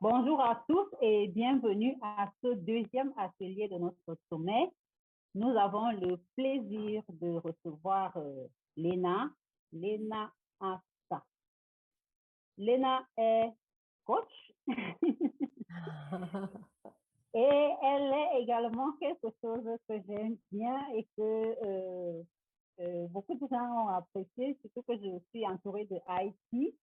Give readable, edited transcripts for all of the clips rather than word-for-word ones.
Bonjour à tous et bienvenue à ce deuxième atelier de notre sommet. Nous avons le plaisir de recevoir Léna Assa. Léna est coach et elle est également quelque chose que j'aime bien et que beaucoup de gens ont apprécié, surtout que je suis entourée de Haïti.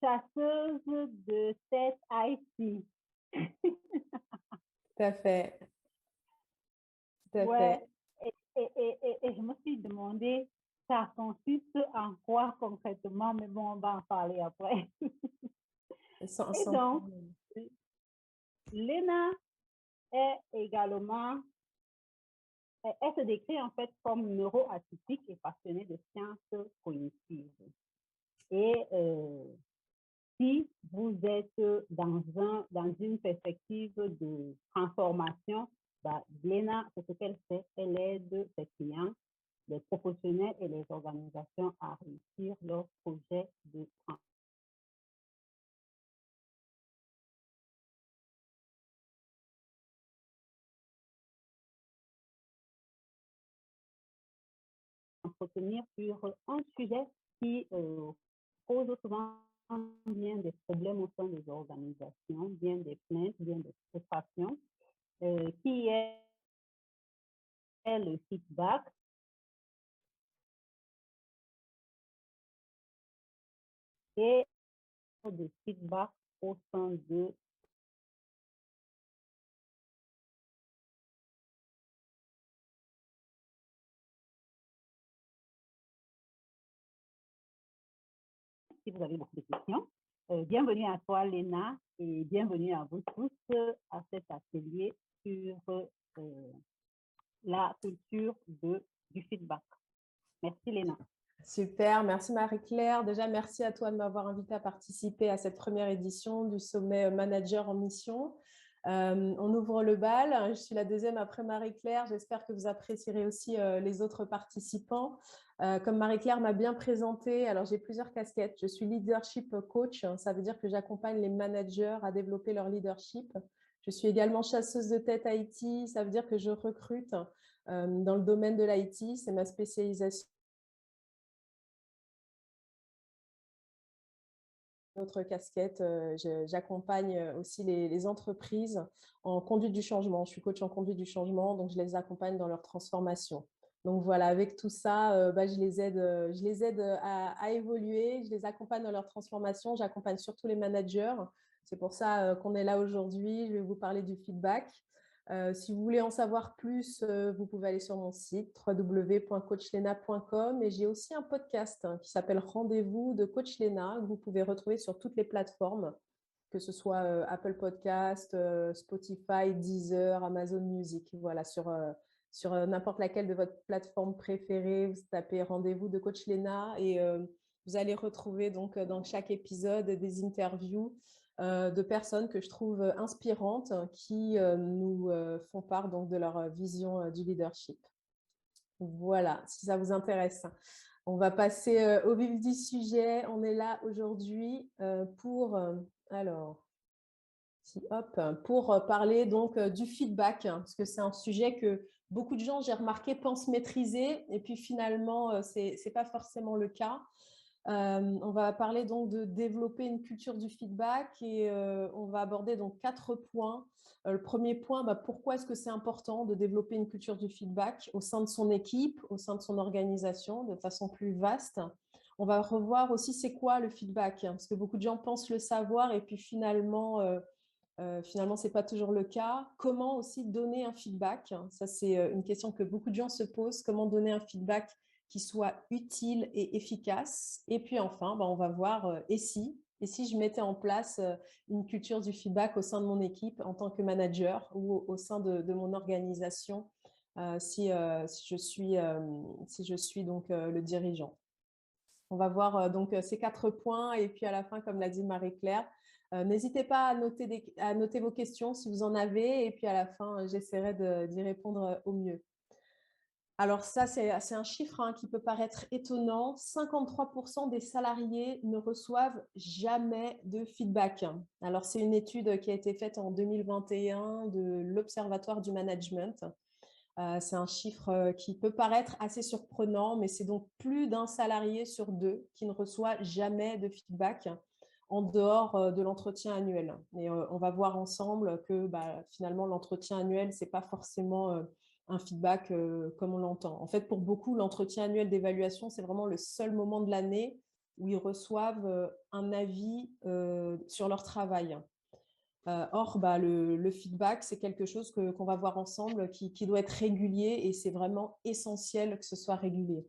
Chasseuse de tête Haïti. Tout à fait. Tout à Ouais, fait. et je me suis demandé, ça consiste en quoi concrètement, mais bon, on va en parler après. Sans, Et sans donc, problème. Léna est également, elle se décrit en fait comme neuroatypique et passionnée de sciences cognitives. Et si vous êtes dans une perspective de transformation, bah, Léna, c'est ce qu'elle fait. Elle aide ses clients, les professionnels et les organisations à réussir leurs projets de entretenir sur un sujet qui cause souvent bien des problèmes au sein des organisations, bien des plaintes, bien des frustrations, qui est le feedback. Et de feedback au sein de si vous avez beaucoup de questions. Bienvenue à toi, Léna, et bienvenue à vous tous à cet atelier sur la culture du feedback. Merci, Léna. Super, merci Marie-Claire. Déjà, merci à toi de m'avoir invité à participer à cette première édition du sommet Manager en mission. On ouvre le bal. Je suis la deuxième après Marie-Claire. J'espère que vous apprécierez aussi les autres participants. Comme Marie-Claire m'a bien présenté, alors j'ai plusieurs casquettes. Je suis leadership coach. Ça veut dire que j'accompagne les managers à développer leur leadership. Je suis également chasseuse de tête IT. Ça veut dire que je recrute dans le domaine de l'IT. C'est ma spécialisation. Autre casquette, j'accompagne aussi les entreprises en conduite du changement. Je suis coach en conduite du changement, donc je les accompagne dans leur transformation. Donc voilà, avec tout ça, je les aide à évoluer, je les accompagne dans leur transformation, j'accompagne surtout les managers. C'est pour ça qu'on est là aujourd'hui. Je vais vous parler du feedback. Si vous voulez en savoir plus, vous pouvez aller sur mon site www.coachlena.com et j'ai aussi un podcast qui s'appelle Rendez-vous de Coach Léna que vous pouvez retrouver sur toutes les plateformes, que ce soit Apple Podcast, Spotify, Deezer, Amazon Music. Voilà, sur n'importe laquelle de votre plateforme préférée, vous tapez Rendez-vous de Coach Léna et vous allez retrouver donc dans chaque épisode des interviews de personnes que je trouve inspirantes qui nous font part donc de leur vision du leadership. Voilà, si ça vous intéresse. On va passer au vif du sujet. On est là aujourd'hui pour pour parler donc du feedback, parce que c'est un sujet que beaucoup de gens, j'ai remarqué, pensent maîtriser et puis finalement, c'est pas forcément le cas. On va parler donc de développer une culture du feedback et on va aborder donc 4 points. Le premier point, pourquoi est-ce que c'est important de développer une culture du feedback au sein de son équipe, au sein de son organisation, de façon plus vaste. On va revoir aussi c'est quoi le feedback, parce que beaucoup de gens pensent le savoir et puis finalement, ce n'est pas toujours le cas. Comment aussi donner un feedback? Ça, c'est une question que beaucoup de gens se posent. Comment donner un feedback qui soit utile et efficace? Et puis enfin, on va voir et si je mettais en place une culture du feedback au sein de mon équipe en tant que manager ou au sein de mon organisation si je suis donc le dirigeant. On va voir donc ces 4 points et puis à la fin, comme l'a dit Marie-Claire, n'hésitez pas à noter vos questions si vous en avez et puis à la fin, j'essaierai d'y répondre au mieux. Alors ça, c'est un chiffre qui peut paraître étonnant. 53% des salariés ne reçoivent jamais de feedback. Alors c'est une étude qui a été faite en 2021 de l'Observatoire du Management. C'est un chiffre qui peut paraître assez surprenant, mais c'est donc plus d'un salarié sur deux qui ne reçoit jamais de feedback en dehors de l'entretien annuel. Et on va voir ensemble que finalement, l'entretien annuel, ce n'est pas forcément un feedback comme on l'entend. En fait, pour beaucoup, l'entretien annuel d'évaluation, c'est vraiment le seul moment de l'année où ils reçoivent un avis sur leur travail. Or, le feedback, c'est quelque chose qu'on va voir ensemble qui doit être régulier et c'est vraiment essentiel que ce soit régulier.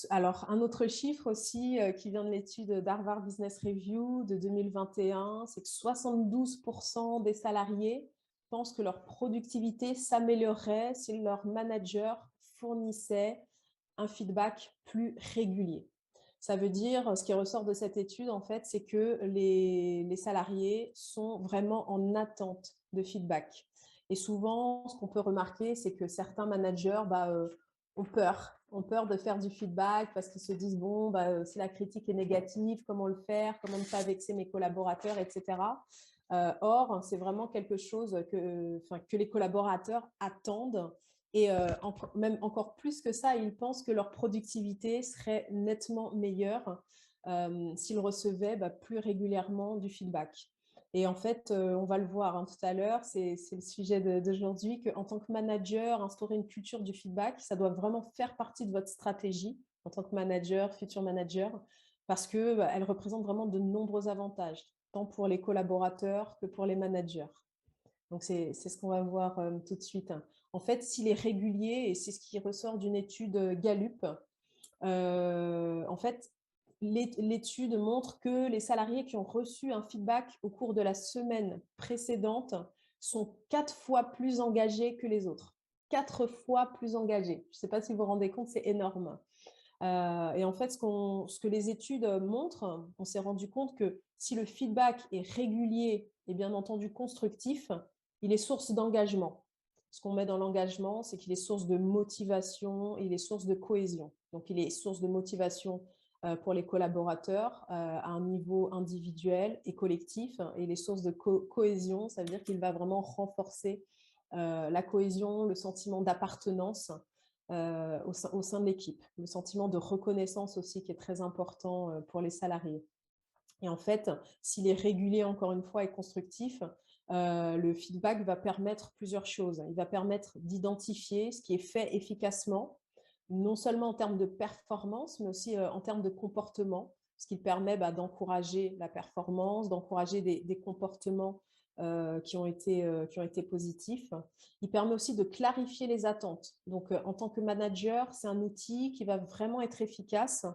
Alors, un autre chiffre aussi qui vient de l'étude d'Harvard Business Review de 2021, c'est que 72% des salariés pensent que leur productivité s'améliorerait si leur manager fournissait un feedback plus régulier. Ça veut dire, ce qui ressort de cette étude, en fait, c'est que les salariés sont vraiment en attente de feedback. Et souvent, ce qu'on peut remarquer, c'est que certains managers ont peur de faire du feedback parce qu'ils se disent, bon, si la critique est négative, comment le faire, comment ne pas vexer mes collaborateurs, etc. Or, c'est vraiment quelque chose que les collaborateurs attendent et même encore plus que ça, ils pensent que leur productivité serait nettement meilleure s'ils recevaient plus régulièrement du feedback. Et en fait, on va le voir tout à l'heure, c'est le sujet d'aujourd'hui, qu'en tant que manager, instaurer une culture du feedback, ça doit vraiment faire partie de votre stratégie en tant que manager, futur manager, parce qu'elle représente vraiment de nombreux avantages, tant pour les collaborateurs que pour les managers. Donc, c'est ce qu'on va voir tout de suite. En fait, s'il est régulier, et c'est ce qui ressort d'une étude Gallup, en fait, l'étude montre que les salariés qui ont reçu un feedback au cours de la semaine précédente sont 4 fois plus engagés que les autres. 4 fois plus engagés. Je ne sais pas si vous vous rendez compte, c'est énorme. Et en fait, ce que les études montrent, on s'est rendu compte que si le feedback est régulier et bien entendu constructif, il est source d'engagement. Ce qu'on met dans l'engagement, c'est qu'il est source de motivation et il est source de cohésion. Donc, il est source de motivation pour les collaborateurs à un niveau individuel et collectif. Et il est source de cohésion, ça veut dire qu'il va vraiment renforcer la cohésion, le sentiment d'appartenance au sein de l'équipe. Le sentiment de reconnaissance aussi qui est très important pour les salariés. Et en fait, s'il est régulier, encore une fois, et constructif, le feedback va permettre plusieurs choses. Il va permettre d'identifier ce qui est fait efficacement, non seulement en termes de performance, mais aussi en termes de comportement, ce qui permet d'encourager la performance, d'encourager des comportements qui ont été positifs. Il permet aussi de clarifier les attentes. Donc, en tant que manager, c'est un outil qui va vraiment être efficace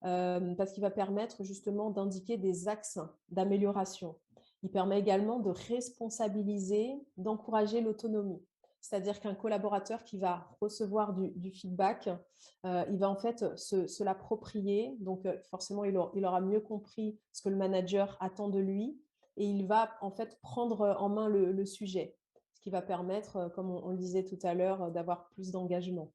parce qu'il va permettre justement d'indiquer des axes d'amélioration. Il permet également de responsabiliser, d'encourager l'autonomie. C'est-à-dire qu'un collaborateur qui va recevoir du feedback, il va en fait se l'approprier. Donc, forcément, il aura mieux compris ce que le manager attend de lui et il va en fait prendre en main le sujet, ce qui va permettre, comme on le disait tout à l'heure, d'avoir plus d'engagement.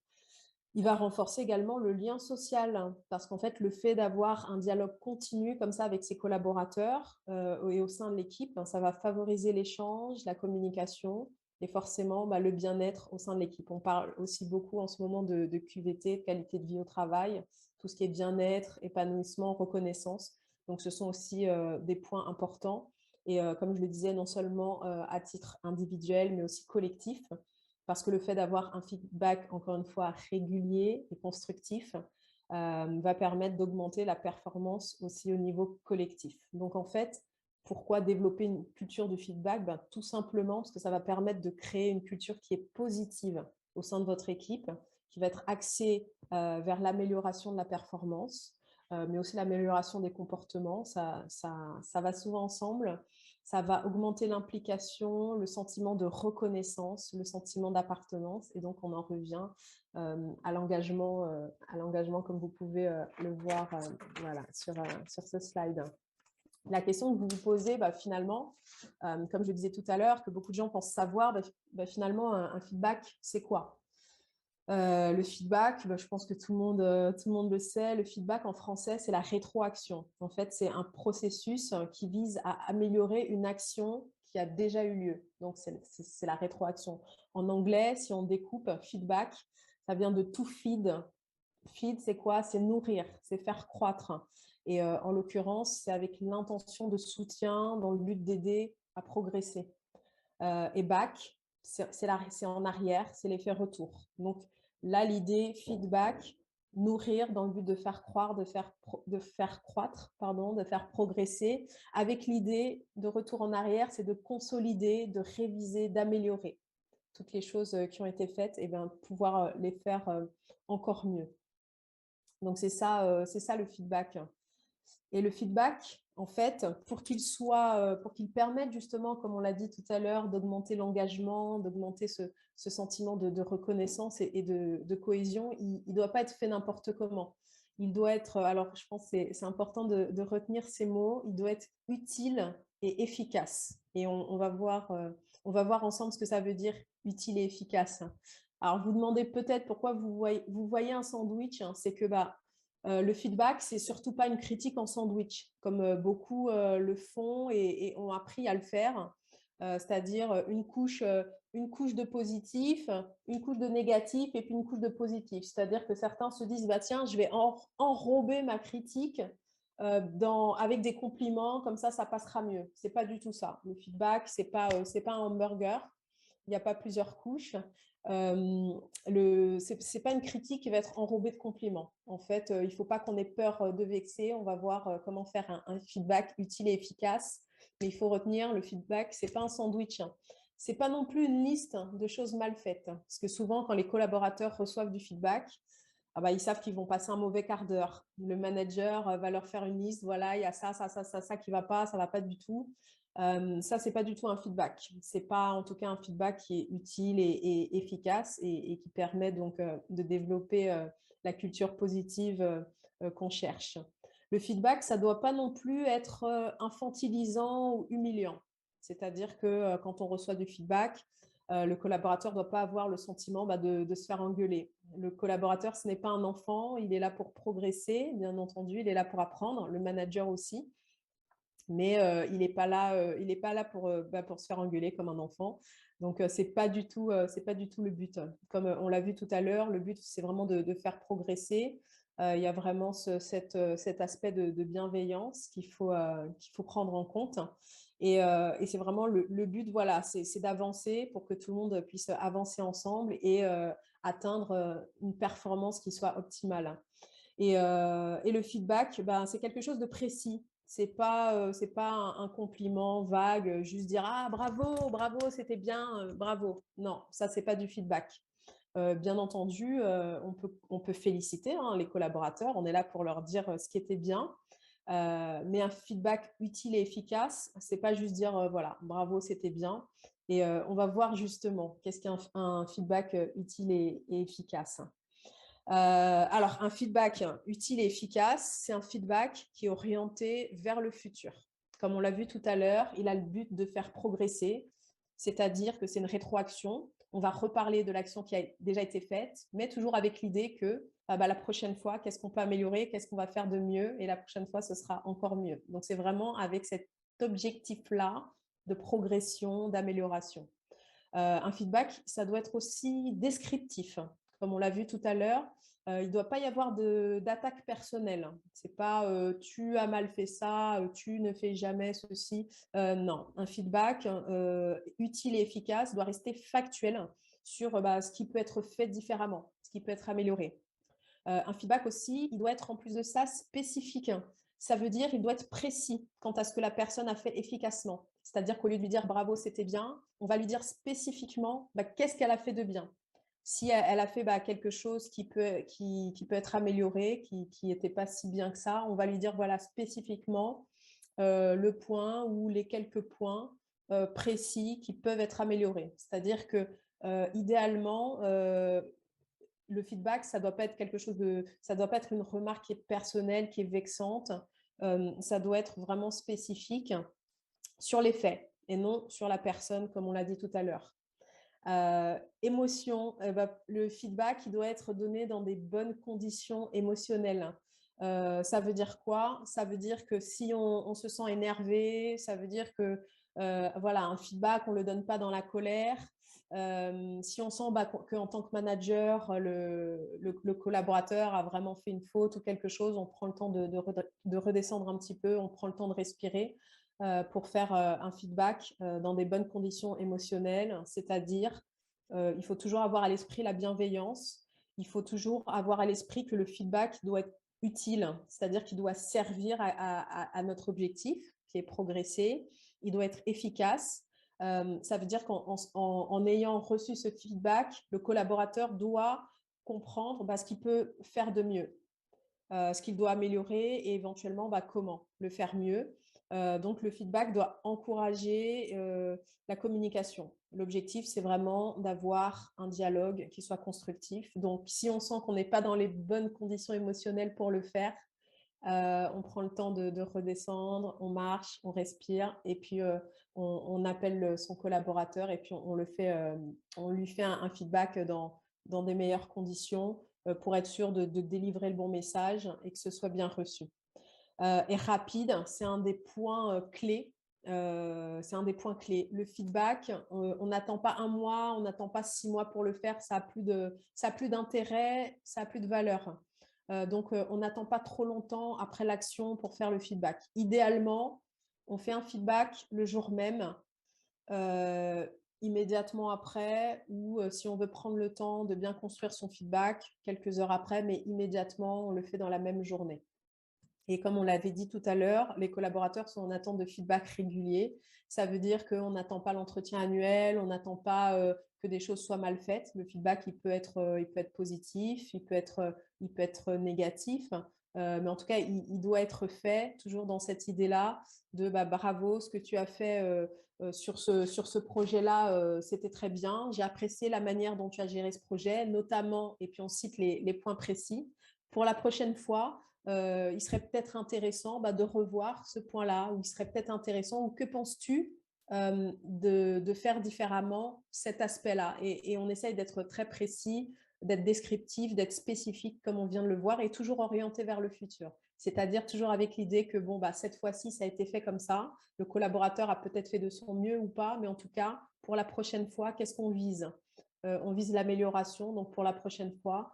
Il va renforcer également le lien social parce qu'en fait, le fait d'avoir un dialogue continu comme ça avec ses collaborateurs et au sein de l'équipe, ça va favoriser l'échange, la communication et forcément le bien-être au sein de l'équipe. On parle aussi beaucoup en ce moment de QVT, de qualité de vie au travail, tout ce qui est bien-être, épanouissement, reconnaissance. Donc, ce sont aussi des points importants. Et comme je le disais, non seulement à titre individuel, mais aussi collectif, parce que le fait d'avoir un feedback, encore une fois, régulier et constructif, va permettre d'augmenter la performance aussi au niveau collectif. Donc, en fait, pourquoi développer une culture du feedback? Tout simplement parce que ça va permettre de créer une culture qui est positive au sein de votre équipe, qui va être axée vers l'amélioration de la performance, mais aussi l'amélioration des comportements. Ça va souvent ensemble. Ça va augmenter l'implication, le sentiment de reconnaissance, le sentiment d'appartenance. Et donc, on en revient à l'engagement comme vous pouvez le voir voilà, sur ce slide. La question que vous vous posez, finalement, comme je le disais tout à l'heure, que beaucoup de gens pensent savoir, finalement, un feedback, c'est quoi? Le feedback, je pense que tout le monde le sait. Le feedback en français, c'est la rétroaction. En fait, c'est un processus qui vise à améliorer une action qui a déjà eu lieu. Donc, c'est la rétroaction. En anglais, si on découpe feedback, ça vient de to feed. Feed, c'est quoi? C'est nourrir, c'est faire croître. Et en l'occurrence, c'est avec l'intention de soutien dans le but d'aider à progresser. Et back, c'est en arrière, c'est l'effet retour. Donc là, l'idée feedback, nourrir dans le but de faire croire, de faire croître, pardon, de faire progresser. Avec l'idée de retour en arrière, c'est de consolider, de réviser, d'améliorer toutes les choses qui ont été faites et bien pouvoir les faire encore mieux. Donc c'est ça le feedback. Et le feedback, en fait, pour qu'il permette justement, comme on l'a dit tout à l'heure, d'augmenter l'engagement, d'augmenter ce sentiment de reconnaissance et de cohésion, il ne doit pas être fait n'importe comment. Il doit être, alors je pense que c'est important de retenir ces mots, il doit être utile et efficace. Et on va voir ensemble ce que ça veut dire utile et efficace. Alors, vous demandez peut-être pourquoi vous voyez un sandwich, hein, c'est que le feedback, c'est surtout pas une critique en sandwich, comme beaucoup le font et ont appris à le faire, c'est-à-dire une couche de positif, une couche de négatif et puis une couche de positif. C'est-à-dire que certains se disent, bah, tiens, je vais enrober ma critique avec des compliments, comme ça passera mieux. C'est pas du tout ça. Le feedback, c'est pas un hamburger. Il n'y a pas plusieurs couches. C'est pas une critique qui va être enrobée de compliments. En fait, il ne faut pas qu'on ait peur de vexer. On va voir comment faire un feedback utile et efficace. Mais il faut retenir, le feedback, c'est pas un sandwich. C'est pas non plus une liste de choses mal faites. Parce que souvent, quand les collaborateurs reçoivent du feedback, ils savent qu'ils vont passer un mauvais quart d'heure. Le manager va leur faire une liste. Voilà, il y a ça qui va pas, ça va pas du tout. Ça, c'est pas du tout un feedback. C'est pas, en tout cas, un feedback qui est utile et efficace et qui permet donc de développer la culture positive qu'on cherche. Le feedback, ça doit pas non plus être infantilisant ou humiliant. C'est-à-dire que quand on reçoit du feedback, le collaborateur ne doit pas avoir le sentiment de se faire engueuler. Le collaborateur, ce n'est pas un enfant, il est là pour progresser, bien entendu, il est là pour apprendre, le manager aussi, mais il n'est pas là pour se faire engueuler comme un enfant. Donc, ce n'est pas du tout le but. Comme on l'a vu tout à l'heure, le but, c'est vraiment de faire progresser. Il y a vraiment cet aspect de bienveillance qu'il faut prendre en compte. Et c'est vraiment le but, voilà, c'est d'avancer pour que tout le monde puisse avancer ensemble et atteindre une performance qui soit optimale. Et le feedback, c'est quelque chose de précis. C'est pas un compliment vague, juste dire ah bravo, bravo, c'était bien, bravo. Non, ça c'est pas du feedback. Bien entendu, on peut féliciter hein, les collaborateurs. On est là pour leur dire ce qui était bien. Mais un feedback utile et efficace, c'est pas juste dire voilà, bravo, c'était bien. Et on va voir justement qu'est-ce qu'un feedback utile et efficace. Alors, un feedback utile et efficace, c'est un feedback qui est orienté vers le futur. Comme on l'a vu tout à l'heure, il a le but de faire progresser, c'est-à-dire que c'est une rétroaction. On va reparler de l'action qui a déjà été faite, mais toujours avec l'idée que la prochaine fois, qu'est-ce qu'on peut améliorer, qu'est-ce qu'on va faire de mieux, et la prochaine fois, ce sera encore mieux. Donc, c'est vraiment avec cet objectif-là de progression, d'amélioration. Un feedback, ça doit être aussi descriptif. Comme on l'a vu tout à l'heure, il ne doit pas y avoir d'attaque personnelle. Ce n'est pas tu as mal fait ça, tu ne fais jamais ceci. Non, un feedback utile et efficace doit rester factuel sur ce qui peut être fait différemment, ce qui peut être amélioré. Un feedback aussi, il doit être en plus de ça spécifique. Ça veut dire qu'il doit être précis quant à ce que la personne a fait efficacement. C'est-à-dire qu'au lieu de lui dire bravo, c'était bien, on va lui dire spécifiquement qu'est-ce qu'elle a fait de bien. Si elle a fait quelque chose qui peut être amélioré, qui n'était pas si bien que ça, on va lui dire voilà spécifiquement le point ou les quelques points précis qui peuvent être améliorés. C'est-à-dire que idéalement, le feedback, ça doit pas être ça doit pas être une remarque qui est personnelle, qui est vexante. Ça doit être vraiment spécifique sur les faits et non sur la personne, comme on l'a dit tout à l'heure. Émotion, le feedback, il doit être donné dans des bonnes conditions émotionnelles. Ça veut dire quoi? Ça veut dire que si on se sent énervé, ça veut dire que voilà, un feedback, on ne le donne pas dans la colère. Si on sent qu'en tant que manager, le collaborateur a vraiment fait une faute ou quelque chose, on prend le temps de redescendre un petit peu, on prend le temps de respirer pour faire un feedback dans des bonnes conditions émotionnelles, c'est-à-dire il faut toujours avoir à l'esprit la bienveillance, il faut toujours avoir à l'esprit que le feedback doit être utile, c'est-à-dire qu'il doit servir à notre objectif, qui est progresser, il doit être efficace. Ça veut dire qu'en ayant reçu ce feedback, le collaborateur doit comprendre ce qu'il peut faire de mieux, ce qu'il doit améliorer et éventuellement comment le faire mieux. Donc, le feedback doit encourager la communication. L'objectif, c'est vraiment d'avoir un dialogue qui soit constructif. Donc, si on sent qu'on n'est pas dans les bonnes conditions émotionnelles pour le faire, on prend le temps de redescendre, on marche, on respire et puis on appelle son collaborateur et puis on lui fait un feedback dans des meilleures conditions pour être sûr de délivrer le bon message et que ce soit bien reçu. Et rapide, c'est un des points clés. C'est un des points clés. Le feedback, on n'attend pas un mois, on n'attend pas 6 mois pour le faire, ça n'a plus d'intérêt, ça n'a plus de valeur. Donc, on n'attend pas trop longtemps après l'action pour faire le feedback. Idéalement, on fait un feedback le jour même, immédiatement après, ou si on veut prendre le temps de bien construire son feedback, quelques heures après, mais immédiatement, on le fait dans la même journée. Et comme on l'avait dit tout à l'heure, les collaborateurs sont en attente de feedback régulier. Ça veut dire qu'on n'attend pas l'entretien annuel, on n'attend pas que des choses soient mal faites. Le feedback, il peut être positif, il peut être négatif. Mais en tout cas, il doit être fait toujours dans cette idée-là de bravo, ce que tu as fait sur ce projet-là, c'était très bien. J'ai apprécié la manière dont tu as géré ce projet, notamment, et puis on cite les points précis. Pour la prochaine fois, il serait peut-être intéressant de revoir ce point-là, ou il serait peut-être intéressant, ou que penses-tu de faire différemment cet aspect-là? Et on essaye d'être très précis, d'être descriptif, d'être spécifique, comme on vient de le voir, et toujours orienté vers le futur. C'est-à-dire toujours avec l'idée que cette fois-ci, ça a été fait comme ça. Le collaborateur a peut-être fait de son mieux ou pas, mais en tout cas, pour la prochaine fois, qu'est-ce qu'on vise? On vise l'amélioration, donc pour la prochaine fois,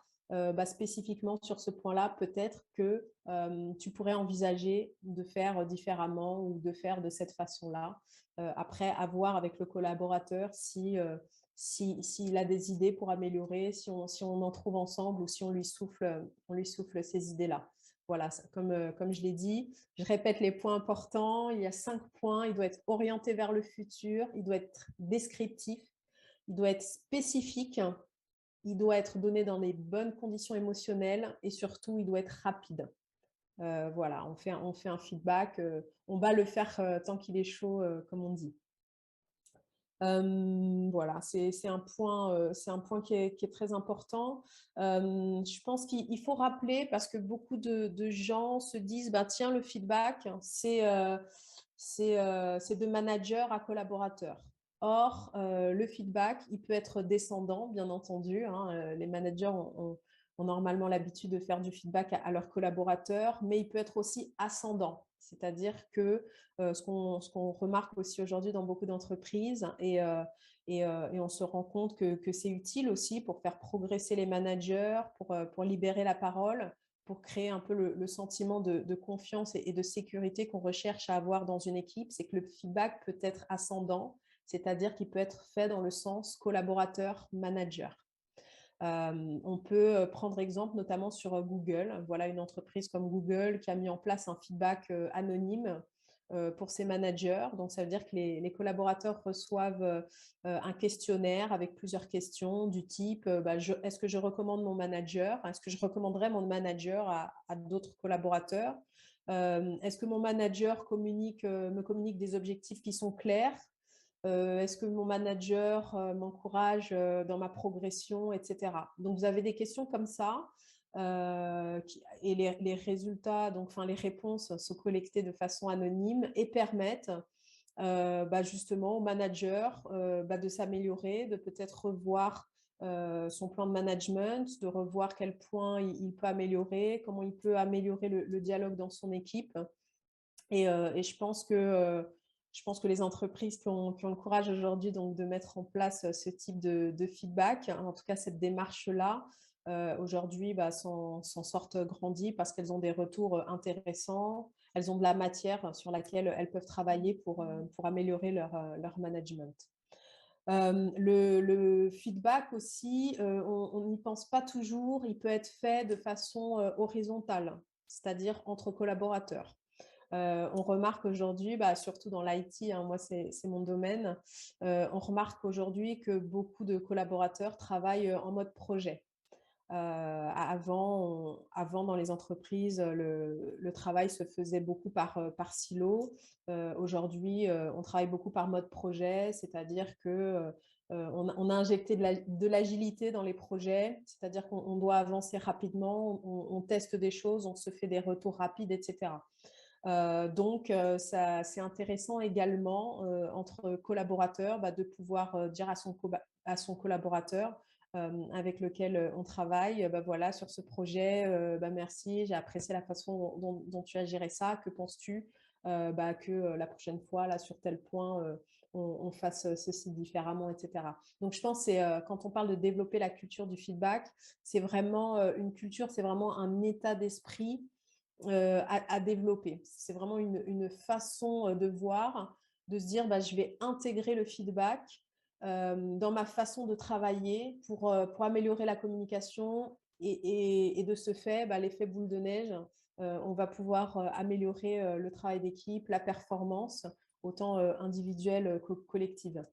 spécifiquement sur ce point-là, peut-être que tu pourrais envisager de faire différemment ou de faire de cette façon-là. Après, à voir avec le collaborateur s'il a des idées pour améliorer, si on en trouve ensemble ou si on lui souffle ces idées-là. Voilà, comme je l'ai dit, je répète les points importants. Il y a 5 points. Il doit être orienté vers le futur, il doit être descriptif, il doit être spécifique, il doit être donné dans les bonnes conditions émotionnelles et surtout, il doit être rapide. Voilà, on fait un feedback, on va le faire tant qu'il est chaud, comme on dit. Voilà, c'est un point qui est très important. Je pense qu'il faut rappeler, parce que beaucoup de gens se disent, tiens, le feedback, c'est de manager à collaborateur. Or, le feedback, il peut être descendant, bien entendu. Les managers ont normalement l'habitude de faire du feedback à leurs collaborateurs, mais il peut être aussi ascendant. C'est-à-dire que ce qu'on remarque aussi aujourd'hui dans beaucoup d'entreprises, et on se rend compte que c'est utile aussi pour faire progresser les managers, pour libérer la parole, pour créer un peu le sentiment de confiance et de sécurité qu'on recherche à avoir dans une équipe, c'est que le feedback peut être ascendant, c'est-à-dire qu'il peut être fait dans le sens collaborateur-manager. On peut prendre exemple notamment sur Google. Voilà une entreprise comme Google qui a mis en place un feedback anonyme pour ses managers. Donc, ça veut dire que les collaborateurs reçoivent un questionnaire avec plusieurs questions du type est-ce que je recommande mon manager? Est-ce que je recommanderais mon manager à d'autres collaborateurs? Est-ce que mon manager me communique des objectifs qui sont clairs? Est-ce que mon manager m'encourage dans ma progression, etc. Donc, vous avez des questions comme ça et les résultats, les réponses sont collectées de façon anonyme et permettent justement au manager de s'améliorer, de peut-être revoir son plan de management, de revoir quel point il peut améliorer, comment il peut améliorer le dialogue dans son équipe. Et je pense que les entreprises qui ont le courage aujourd'hui donc de mettre en place ce type de feedback, en tout cas cette démarche-là, aujourd'hui s'en sortent grandies parce qu'elles ont des retours intéressants, elles ont de la matière sur laquelle elles peuvent travailler pour améliorer leur management. Le feedback aussi, on n'y pense pas toujours, il peut être fait de façon horizontale, c'est-à-dire entre collaborateurs. On remarque aujourd'hui, surtout dans l'IT, hein, moi c'est mon domaine, on remarque aujourd'hui que beaucoup de collaborateurs travaillent en mode projet. Avant, dans les entreprises, le travail se faisait beaucoup par silo. Aujourd'hui, on travaille beaucoup par mode projet, c'est-à-dire que on a injecté de l'agilité dans les projets, c'est-à-dire qu'on doit avancer rapidement, on teste des choses, on se fait des retours rapides, etc. Donc, c'est intéressant également entre collaborateurs de pouvoir dire à son collaborateur avec lequel on travaille, voilà, sur ce projet, merci, j'ai apprécié la façon dont tu as géré ça. Que penses-tu que la prochaine fois, là, sur tel point, on fasse ceci différemment, etc. Donc, je pense que quand on parle de développer la culture du feedback, c'est vraiment une culture, c'est vraiment un état d'esprit à développer. C'est vraiment une façon de voir, de se dire je vais intégrer le feedback dans ma façon de travailler pour améliorer la communication et de ce fait, l'effet boule de neige, on va pouvoir améliorer le travail d'équipe, la performance, autant individuelle que collective.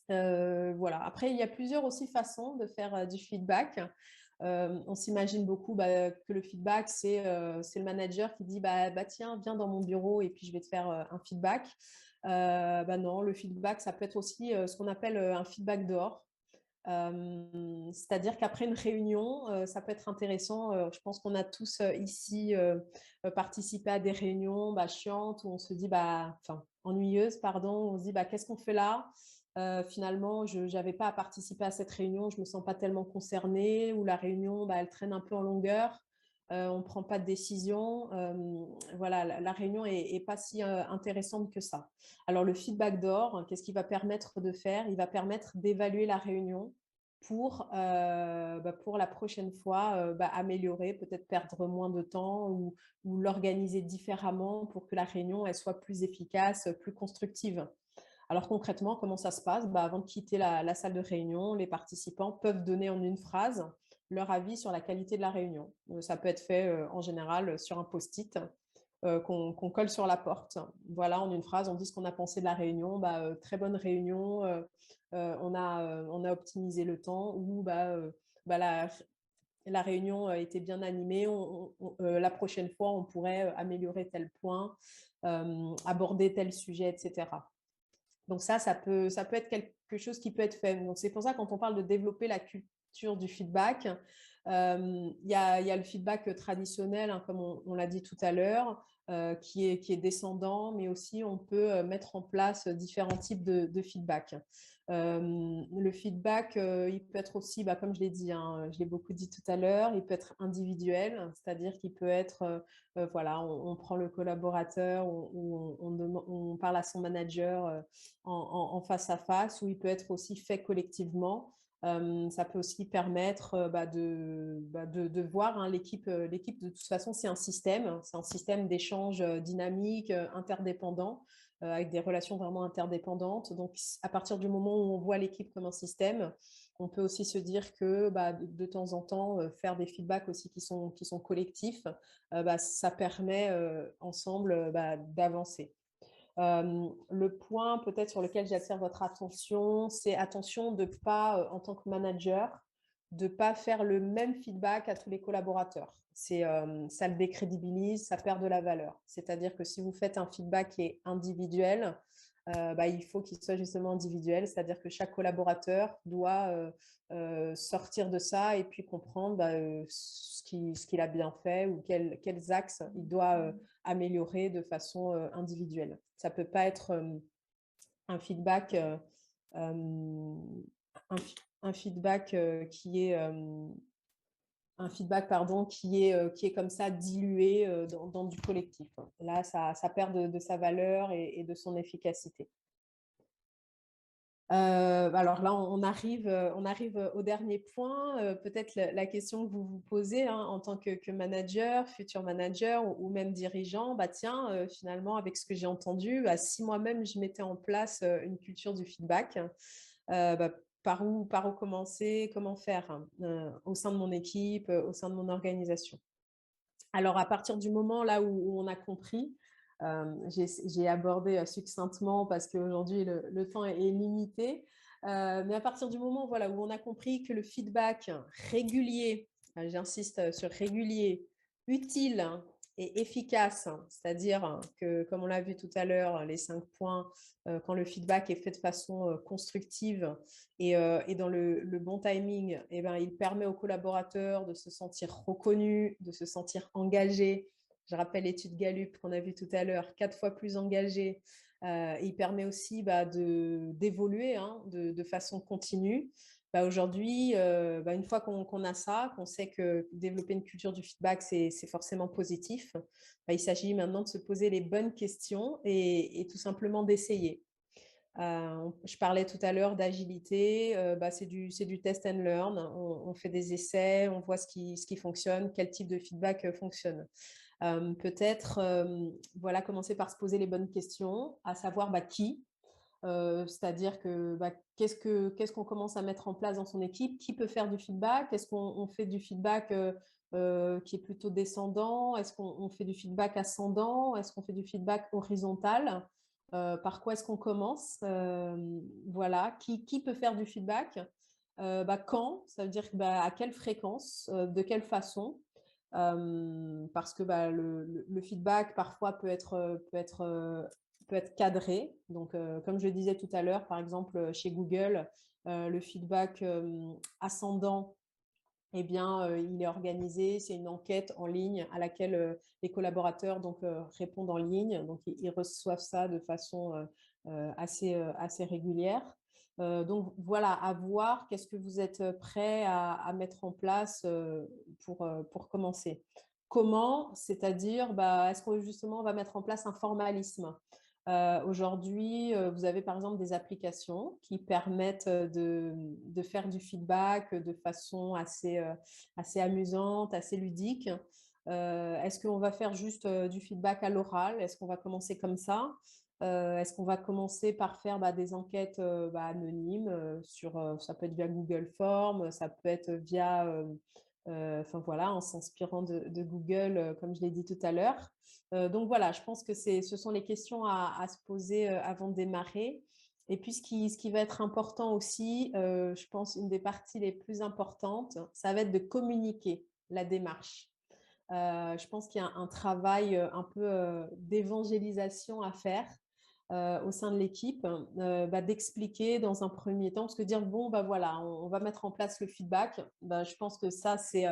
Voilà. Après, il y a plusieurs aussi façons de faire du feedback. On s'imagine beaucoup que le feedback, c'est le manager qui dit tiens, viens dans mon bureau et puis je vais te faire un feedback. Non, le feedback, ça peut être aussi ce qu'on appelle un feedback dehors. C'est-à-dire qu'après une réunion, ça peut être intéressant. Je pense qu'on a tous ici participé à des réunions chiantes où on se dit, ennuyeuses, pardon, on se dit qu'est-ce qu'on fait là? Finalement, je n'avais pas à participer à cette réunion, je ne me sens pas tellement concernée, ou la réunion, elle traîne un peu en longueur, on ne prend pas de décision. Voilà, la réunion n'est pas si intéressante que ça. Alors, le feedback d'or, qu'est-ce qu'il va permettre de faire? Il va permettre d'évaluer la réunion pour la prochaine fois améliorer, peut-être perdre moins de temps ou l'organiser différemment pour que la réunion elle soit plus efficace, plus constructive. Alors concrètement, comment ça se passe? Avant de quitter la salle de réunion, les participants peuvent donner en une phrase leur avis sur la qualité de la réunion. Ça peut être fait en général sur un post-it qu'on colle sur la porte. Voilà, en une phrase, on dit ce qu'on a pensé de la réunion. Très bonne réunion, on a optimisé le temps, ou la réunion était bien animée. La prochaine fois, on pourrait améliorer tel point, aborder tel sujet, etc. Donc ça peut être quelque chose qui peut être fait. Donc c'est pour ça, quand on parle de développer la culture du feedback, il y a le feedback traditionnel, hein, comme on l'a dit tout à l'heure, qui est descendant, mais aussi on peut mettre en place différents types de feedback. Le feedback, il peut être aussi, comme je l'ai dit, hein, je l'ai beaucoup dit tout à l'heure, il peut être individuel, c'est-à-dire qu'il peut être, voilà, on prend le collaborateur, on parle à son manager en face à face, ou il peut être aussi fait collectivement. Ça peut aussi permettre de voir, hein, l'équipe. L'équipe, de toute façon, c'est un système d'échange dynamique, interdépendant, avec des relations vraiment interdépendantes. Donc, à partir du moment où on voit l'équipe comme un système, on peut aussi se dire que de temps en temps, faire des feedbacks aussi qui sont collectifs, ça permet ensemble d'avancer. Le point peut-être sur lequel j'attire votre attention, c'est attention de ne pas, en tant que manager, de ne pas faire le même feedback à tous les collaborateurs. Ça le décrédibilise, ça perd de la valeur. C'est-à-dire que si vous faites un feedback qui est individuel, il faut qu'il soit justement individuel, c'est-à-dire que chaque collaborateur doit sortir de ça et puis comprendre ce qu'il a bien fait, ou quels axes il doit améliorer de façon individuelle. Ça peut pas être un feedback, un feedback qui est un feedback pardon, qui est comme ça dilué dans du collectif. Là, ça perd de sa valeur et de son efficacité. Alors là, on arrive au dernier point. Peut-être la question que vous vous posez en tant que manager, futur manager ou même dirigeant, bah tiens, finalement, avec ce que j'ai entendu, bah, si moi-même je mettais en place une culture du feedback, bah, par où commencer, comment faire au sein de mon équipe, au sein de mon organisation. Alors, à partir du moment là où on a compris, j'ai abordé succinctement parce qu'aujourd'hui, le temps est limité. Mais à partir du moment voilà, où on a compris que le feedback régulier, j'insiste sur régulier, utile et efficace, c'est-à-dire que, comme on l'a vu tout à l'heure, les 5 points, quand le feedback est fait de façon constructive et dans le bon timing, eh ben, il permet aux collaborateurs de se sentir reconnus, de se sentir engagés. Je rappelle l'étude Gallup qu'on a vue tout à l'heure, 4 fois plus engagés. Il permet aussi d'évoluer de façon continue. Aujourd'hui, une fois qu'on a ça, qu'on sait que développer une culture du feedback, c'est forcément positif, il s'agit maintenant de se poser les bonnes questions et tout simplement d'essayer. Je parlais tout à l'heure d'agilité, c'est du test and learn. On fait des essais, on voit ce qui fonctionne, quel type de feedback fonctionne. Peut-être voilà, commencer par se poser les bonnes questions, à savoir qui, c'est-à-dire que qu'est-ce qu'on commence à mettre en place dans son équipe, qui peut faire du feedback, est-ce qu'on fait du feedback qui est plutôt descendant, est-ce qu'on fait du feedback ascendant, est-ce qu'on fait du feedback horizontal, par quoi est-ce qu'on commence, voilà, qui peut faire du feedback, quand, ça veut dire à quelle fréquence, de quelle façon, parce que le feedback parfois peut être cadré. Donc, comme je le disais tout à l'heure, par exemple, chez Google, le feedback ascendant, eh bien, il est organisé, c'est une enquête en ligne à laquelle les collaborateurs répondent en ligne. Donc, ils reçoivent ça de façon assez régulière. Donc, voilà, à voir qu'est-ce que vous êtes prêt à mettre en place pour commencer. Comment? C'est-à-dire, est-ce qu'on justement va mettre en place un formalisme? Aujourd'hui, vous avez par exemple des applications qui permettent de faire du feedback de façon assez amusante, assez ludique. Est-ce qu'on va faire juste du feedback à l'oral? Est-ce qu'on va commencer comme ça? Est-ce qu'on va commencer par faire des enquêtes anonymes ça peut être via Google Forms, ça peut être via, enfin voilà, en s'inspirant de Google, comme je l'ai dit tout à l'heure. Donc voilà, je pense que ce sont les questions à se poser avant de démarrer. Et puis, ce qui va être important aussi, je pense, une des parties les plus importantes, ça va être de communiquer la démarche. Je pense qu'il y a un travail un peu d'évangélisation à faire au sein de l'équipe, d'expliquer dans un premier temps, parce que dire, bon, voilà, on va mettre en place le feedback, je pense que ça, c'est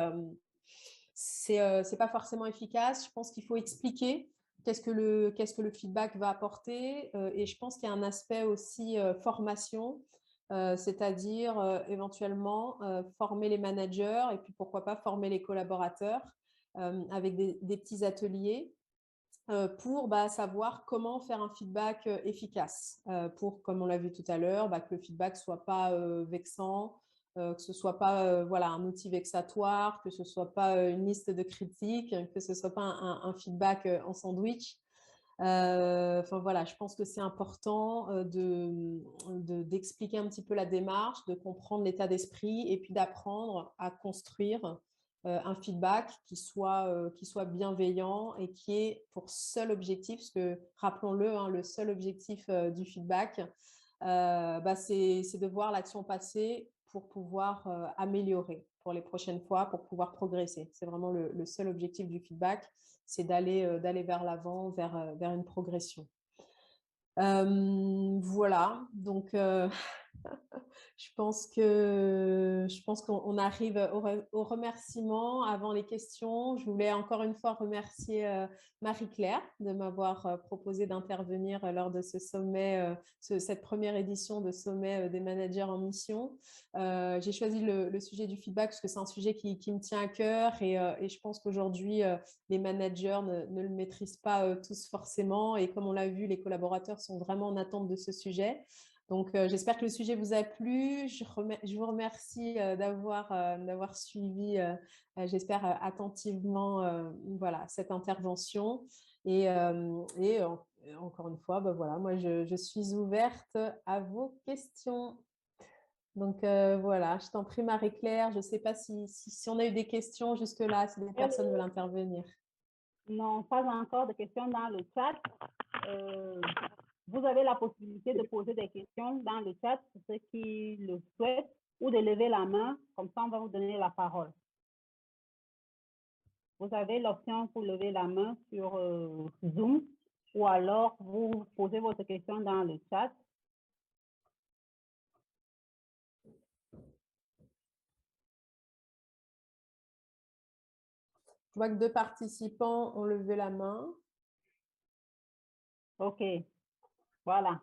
pas forcément efficace. Je pense qu'il faut expliquer qu'est-ce que le feedback va apporter. Et je pense qu'il y a un aspect aussi formation, c'est-à-dire éventuellement former les managers et puis pourquoi pas former les collaborateurs avec des petits ateliers pour savoir comment faire un feedback efficace, pour, comme on l'a vu tout à l'heure, que le feedback ne soit pas vexant, que ce ne soit pas voilà, un outil vexatoire, que ce ne soit pas une liste de critiques, que ce ne soit pas un feedback en sandwich. Enfin voilà, je pense que c'est important d'expliquer un petit peu la démarche, de comprendre l'état d'esprit et puis d'apprendre à construire un feedback qui soit bienveillant et qui ait pour seul objectif, parce que rappelons-le, le seul objectif du feedback, c'est de voir l'action passer pour pouvoir améliorer pour les prochaines fois, pour pouvoir progresser. C'est vraiment le seul objectif du feedback, c'est d'aller vers l'avant, vers une progression. Voilà, donc Je pense qu'on arrive au remerciement avant les questions. Je voulais encore une fois remercier Marie-Claire de m'avoir proposé d'intervenir lors de ce sommet, cette première édition de sommet des managers en mission. J'ai choisi le sujet du feedback parce que c'est un sujet qui me tient à cœur et je pense qu'aujourd'hui, les managers ne le maîtrisent pas tous forcément. Et comme on l'a vu, les collaborateurs sont vraiment en attente de ce sujet. Donc, j'espère que le sujet vous a plu. Je vous remercie d'avoir suivi, j'espère, attentivement voilà, cette intervention. Encore une fois, voilà, moi, je suis ouverte à vos questions. Donc, voilà, je t'en prie, Marie-Claire. Je ne sais pas si on a eu des questions jusque-là, si des personnes veulent intervenir. Non, pas encore de questions dans le chat. Vous avez la possibilité de poser des questions dans le chat pour ceux qui le souhaitent ou de lever la main. Comme ça, on va vous donner la parole. Vous avez l'option pour lever la main sur Zoom ou alors vous posez votre question dans le chat. Je vois que 2 participants ont levé la main. OK. Voilà.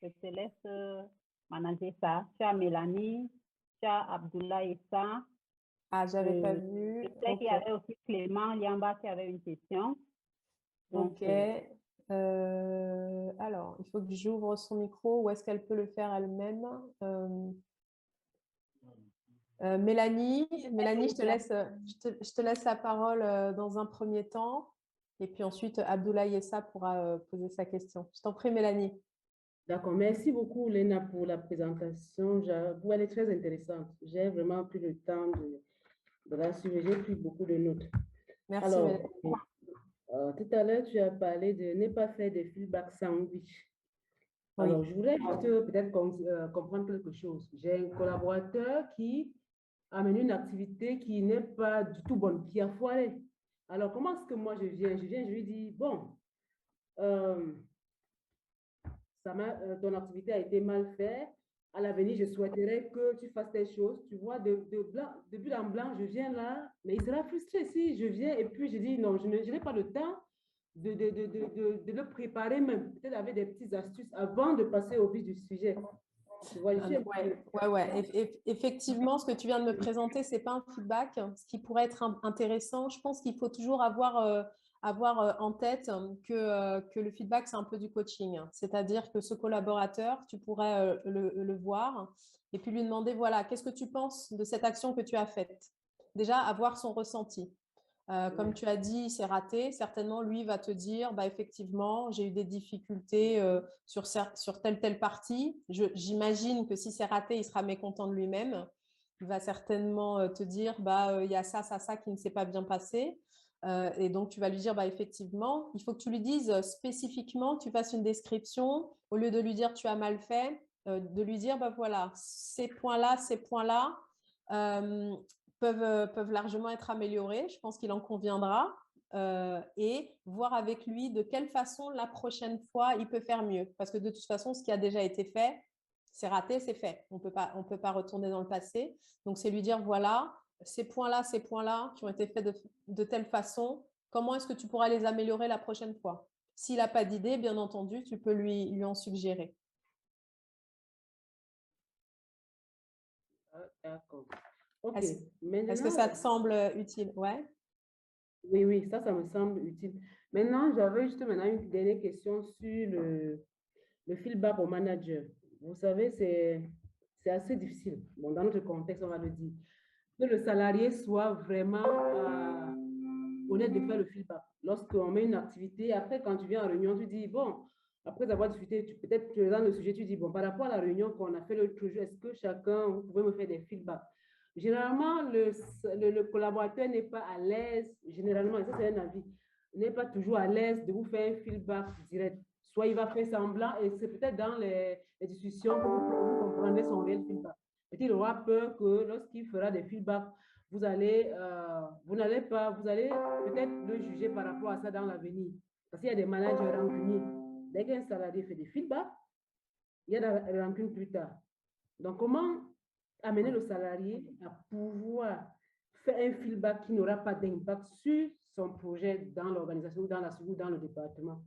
Je te laisse manager ça. Tu as Mélanie, tu as Abdullah Issa. Ah, j'avais pas vu. Je sais qu'il y avait aussi Clément Liamba qui avait une question. Donc, OK. Alors, il faut que j'ouvre son micro ou est-ce qu'elle peut le faire elle-même? Mélanie, je te laisse la parole dans un premier temps. Et puis ensuite, Abdoulaye Essa pourra poser sa question. Je t'en prie, Mélanie. D'accord, merci beaucoup, Léna, pour la présentation. Elle est très intéressante. J'ai vraiment pris le temps de la suivre. J'ai pris beaucoup de notes. Merci, Alors, Mélanie. tout à l'heure, tu as parlé de ne pas faire des feedback sandwich. Oui. Alors, je voudrais juste peut-être comprendre quelque chose. J'ai un collaborateur qui amène une activité qui n'est pas du tout bonne, qui a foiré. Alors, comment est-ce que moi je viens, je lui dis, bon, ton activité a été mal faite. À l'avenir, je souhaiterais que tu fasses telle chose. Tu vois, de but en blanc, je viens là, mais il sera frustré si je viens et puis je dis non, je n'ai pas le temps de le préparer même, peut-être avec des petites astuces avant de passer au vif du sujet. Tu vois, Effectivement, ce que tu viens de me présenter, ce n'est pas un feedback. Ce qui pourrait être intéressant, je pense qu'il faut toujours avoir en tête que le feedback, c'est un peu du coaching. C'est-à-dire que ce collaborateur, tu pourrais le voir et puis lui demander, voilà, qu'est-ce que tu penses de cette action que tu as faite? Déjà, avoir son ressenti. Comme tu as dit, c'est raté. Certainement, lui va te dire, bah, effectivement, j'ai eu des difficultés sur telle partie. J'imagine que si c'est raté, il sera mécontent de lui-même. Il va certainement te dire, bah, il y a ça qui ne s'est pas bien passé. Et donc, tu vas lui dire, bah, effectivement, il faut que tu lui dises spécifiquement, tu fasses une description. Au lieu de lui dire, tu as mal fait, de lui dire, bah, voilà, ces points-là, peuvent largement être améliorés. Je pense qu'il en conviendra et voir avec lui de quelle façon la prochaine fois il peut faire mieux. Parce que de toute façon, ce qui a déjà été fait, c'est raté, c'est fait. On peut pas retourner dans le passé. Donc, c'est lui dire, voilà, ces points-là qui ont été faits de telle façon, comment est-ce que tu pourras les améliorer la prochaine fois? S'il n'a pas d'idée, bien entendu, tu peux lui en suggérer. D'accord. OK. Est-ce que ça te semble utile? Ouais. Oui, ça me semble utile. Maintenant, j'avais juste une dernière question sur le feedback au manager. Vous savez, c'est assez difficile. Bon, dans notre contexte, on va le dire. Que le salarié soit vraiment honnête de faire le feedback. Lorsqu'on met une activité, après, quand tu viens en réunion, tu dis, bon, après avoir discuté, peut-être tu présentes le sujet, tu dis, bon, par rapport à la réunion qu'on a fait l'autre jour, est-ce que chacun, vous pouvez me faire des feedbacks? Généralement, le collaborateur n'est pas à l'aise, généralement, et ça c'est un avis, n'est pas toujours à l'aise de vous faire un feedback direct. Soit il va faire semblant, et c'est peut-être dans les discussions que vous comprendrez son réel feedback. Il aura peur que lorsqu'il fera des feedbacks, vous allez peut-être le juger par rapport à ça dans l'avenir. Parce qu'il y a des managers rancuniers. Dès qu'un salarié fait des feedbacks, il y a la rancune plus tard. Donc, comment amener le salarié à pouvoir faire un feedback qui n'aura pas d'impact sur son projet dans l'organisation ou dans le département?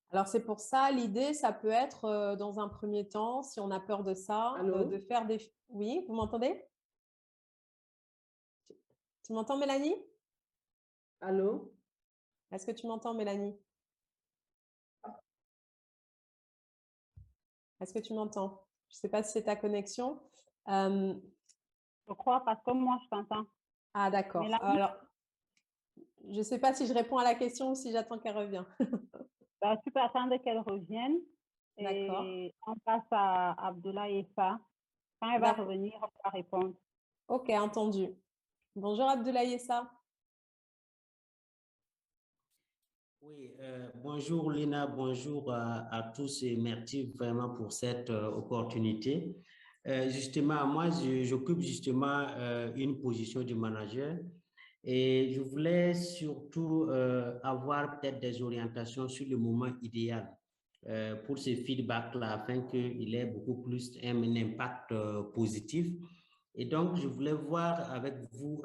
Alors, c'est pour ça, l'idée, ça peut être, dans un premier temps, si on a peur de ça, Allô? de faire des… Oui, vous m'entendez? Tu m'entends, Mélanie? Allô? Est-ce que tu m'entends, Mélanie? Est-ce que tu m'entends? Je ne sais pas si c'est ta connexion. Je crois parce que moi, je t'entends. Ah, d'accord. Mélanie, Alors, je ne sais pas si je réponds à la question ou si j'attends qu'elle revienne. tu peux attendre qu'elle revienne D'accord. et on passe à Abdoulaye Essa. Quand elle va D'accord. revenir, on va répondre. Ok, entendu. Bonjour Abdoulaye Essa. Oui, bonjour Lina, bonjour à tous et merci vraiment pour cette opportunité. Justement, moi, j'occupe justement une position de manager et je voulais surtout avoir peut-être des orientations sur le moment idéal pour ce feedback-là afin qu'il ait beaucoup plus un impact positif. Et donc, je voulais voir avec vous,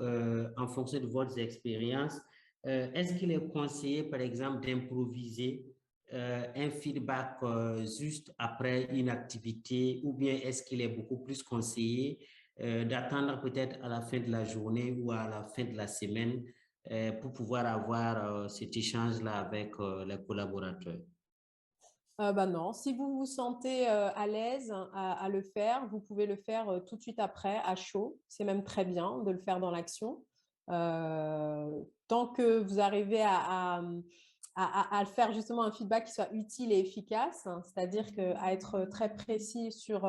en fonction de votre expérience, est-ce qu'il est conseillé, par exemple, d'improviser un feedback juste après une activité ou bien est-ce qu'il est beaucoup plus conseillé d'attendre peut-être à la fin de la journée ou à la fin de la semaine pour pouvoir avoir cet échange-là avec les collaborateurs? Bah non, si vous vous sentez à l'aise à le faire, vous pouvez le faire tout de suite après, à chaud. C'est même très bien de le faire dans l'action. Tant que vous arrivez à faire justement un feedback qui soit utile et efficace, hein, c'est-à-dire à être très précis sur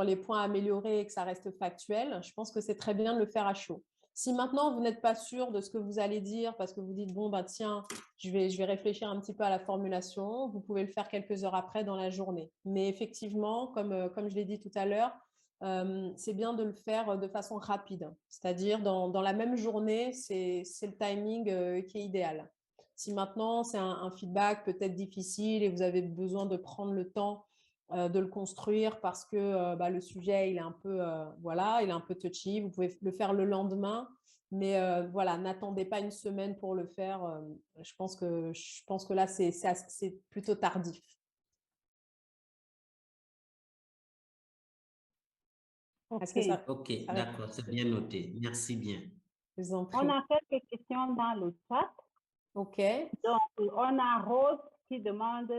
les points améliorés et que ça reste factuel, je pense que c'est très bien de le faire à chaud. Si maintenant vous n'êtes pas sûr de ce que vous allez dire parce que vous dites bon bah tiens, je vais réfléchir un petit peu à la formulation, vous pouvez le faire quelques heures après dans la journée. Mais effectivement, comme je l'ai dit tout à l'heure, c'est bien de le faire de façon rapide, c'est-à-dire dans la même journée, c'est le timing qui est idéal. Si maintenant c'est un feedback peut-être difficile et vous avez besoin de prendre le temps de le construire parce que le sujet il est un peu voilà, il est un peu touchy, vous pouvez le faire le lendemain, mais voilà, n'attendez pas une semaine pour le faire. Je pense que là c'est plutôt tardif. Est-ce que OK. Ok, ça répond? d'accord, c'est bien noté. Merci bien. Je vous en On prie. a quelques questions dans le chat. Ok. Donc, on a Rose qui demande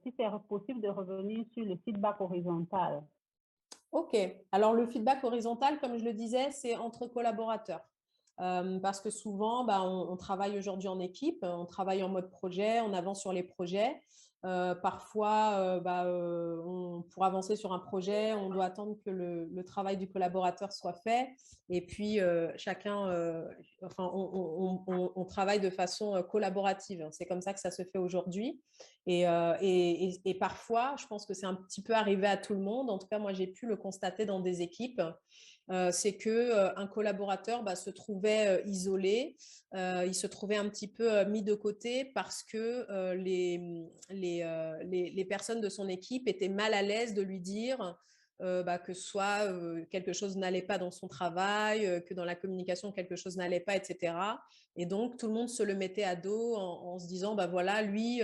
si c'est possible de revenir sur le feedback horizontal. Ok. Alors, le feedback horizontal, comme je le disais, c'est entre collaborateurs. Parce que souvent, on travaille aujourd'hui en équipe, on travaille en mode projet, on avance sur les projets. Parfois, pour avancer sur un projet, on doit attendre que le travail du collaborateur soit fait. Et puis, on travaille de façon collaborative. C'est comme ça que ça se fait aujourd'hui. Et parfois, je pense que c'est un petit peu arrivé à tout le monde. En tout cas, moi, j'ai pu le constater dans des équipes. C'est qu'un collaborateur se trouvait isolé, il se trouvait un petit peu mis de côté parce que les personnes de son équipe étaient mal à l'aise de lui dire que soit quelque chose n'allait pas dans son travail, que dans la communication quelque chose n'allait pas, etc. Et donc tout le monde se le mettait à dos en se disant voilà, lui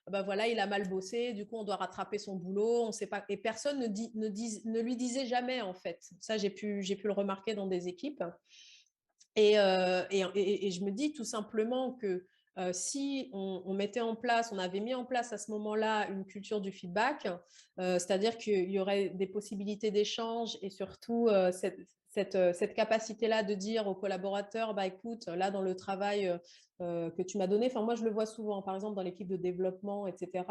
voilà, il a mal bossé, du coup on doit rattraper son boulot, on sait pas, et personne ne lui disait jamais en fait. Ça j'ai pu le remarquer dans des équipes. Et je me dis tout simplement que si on mettait en place, on avait mis en place à ce moment-là une culture du feedback, c'est-à-dire qu'il y aurait des possibilités d'échange et surtout cette capacité-là de dire aux collaborateurs, écoute, là dans le travail que tu m'as donné, enfin moi je le vois souvent, par exemple dans l'équipe de développement, etc.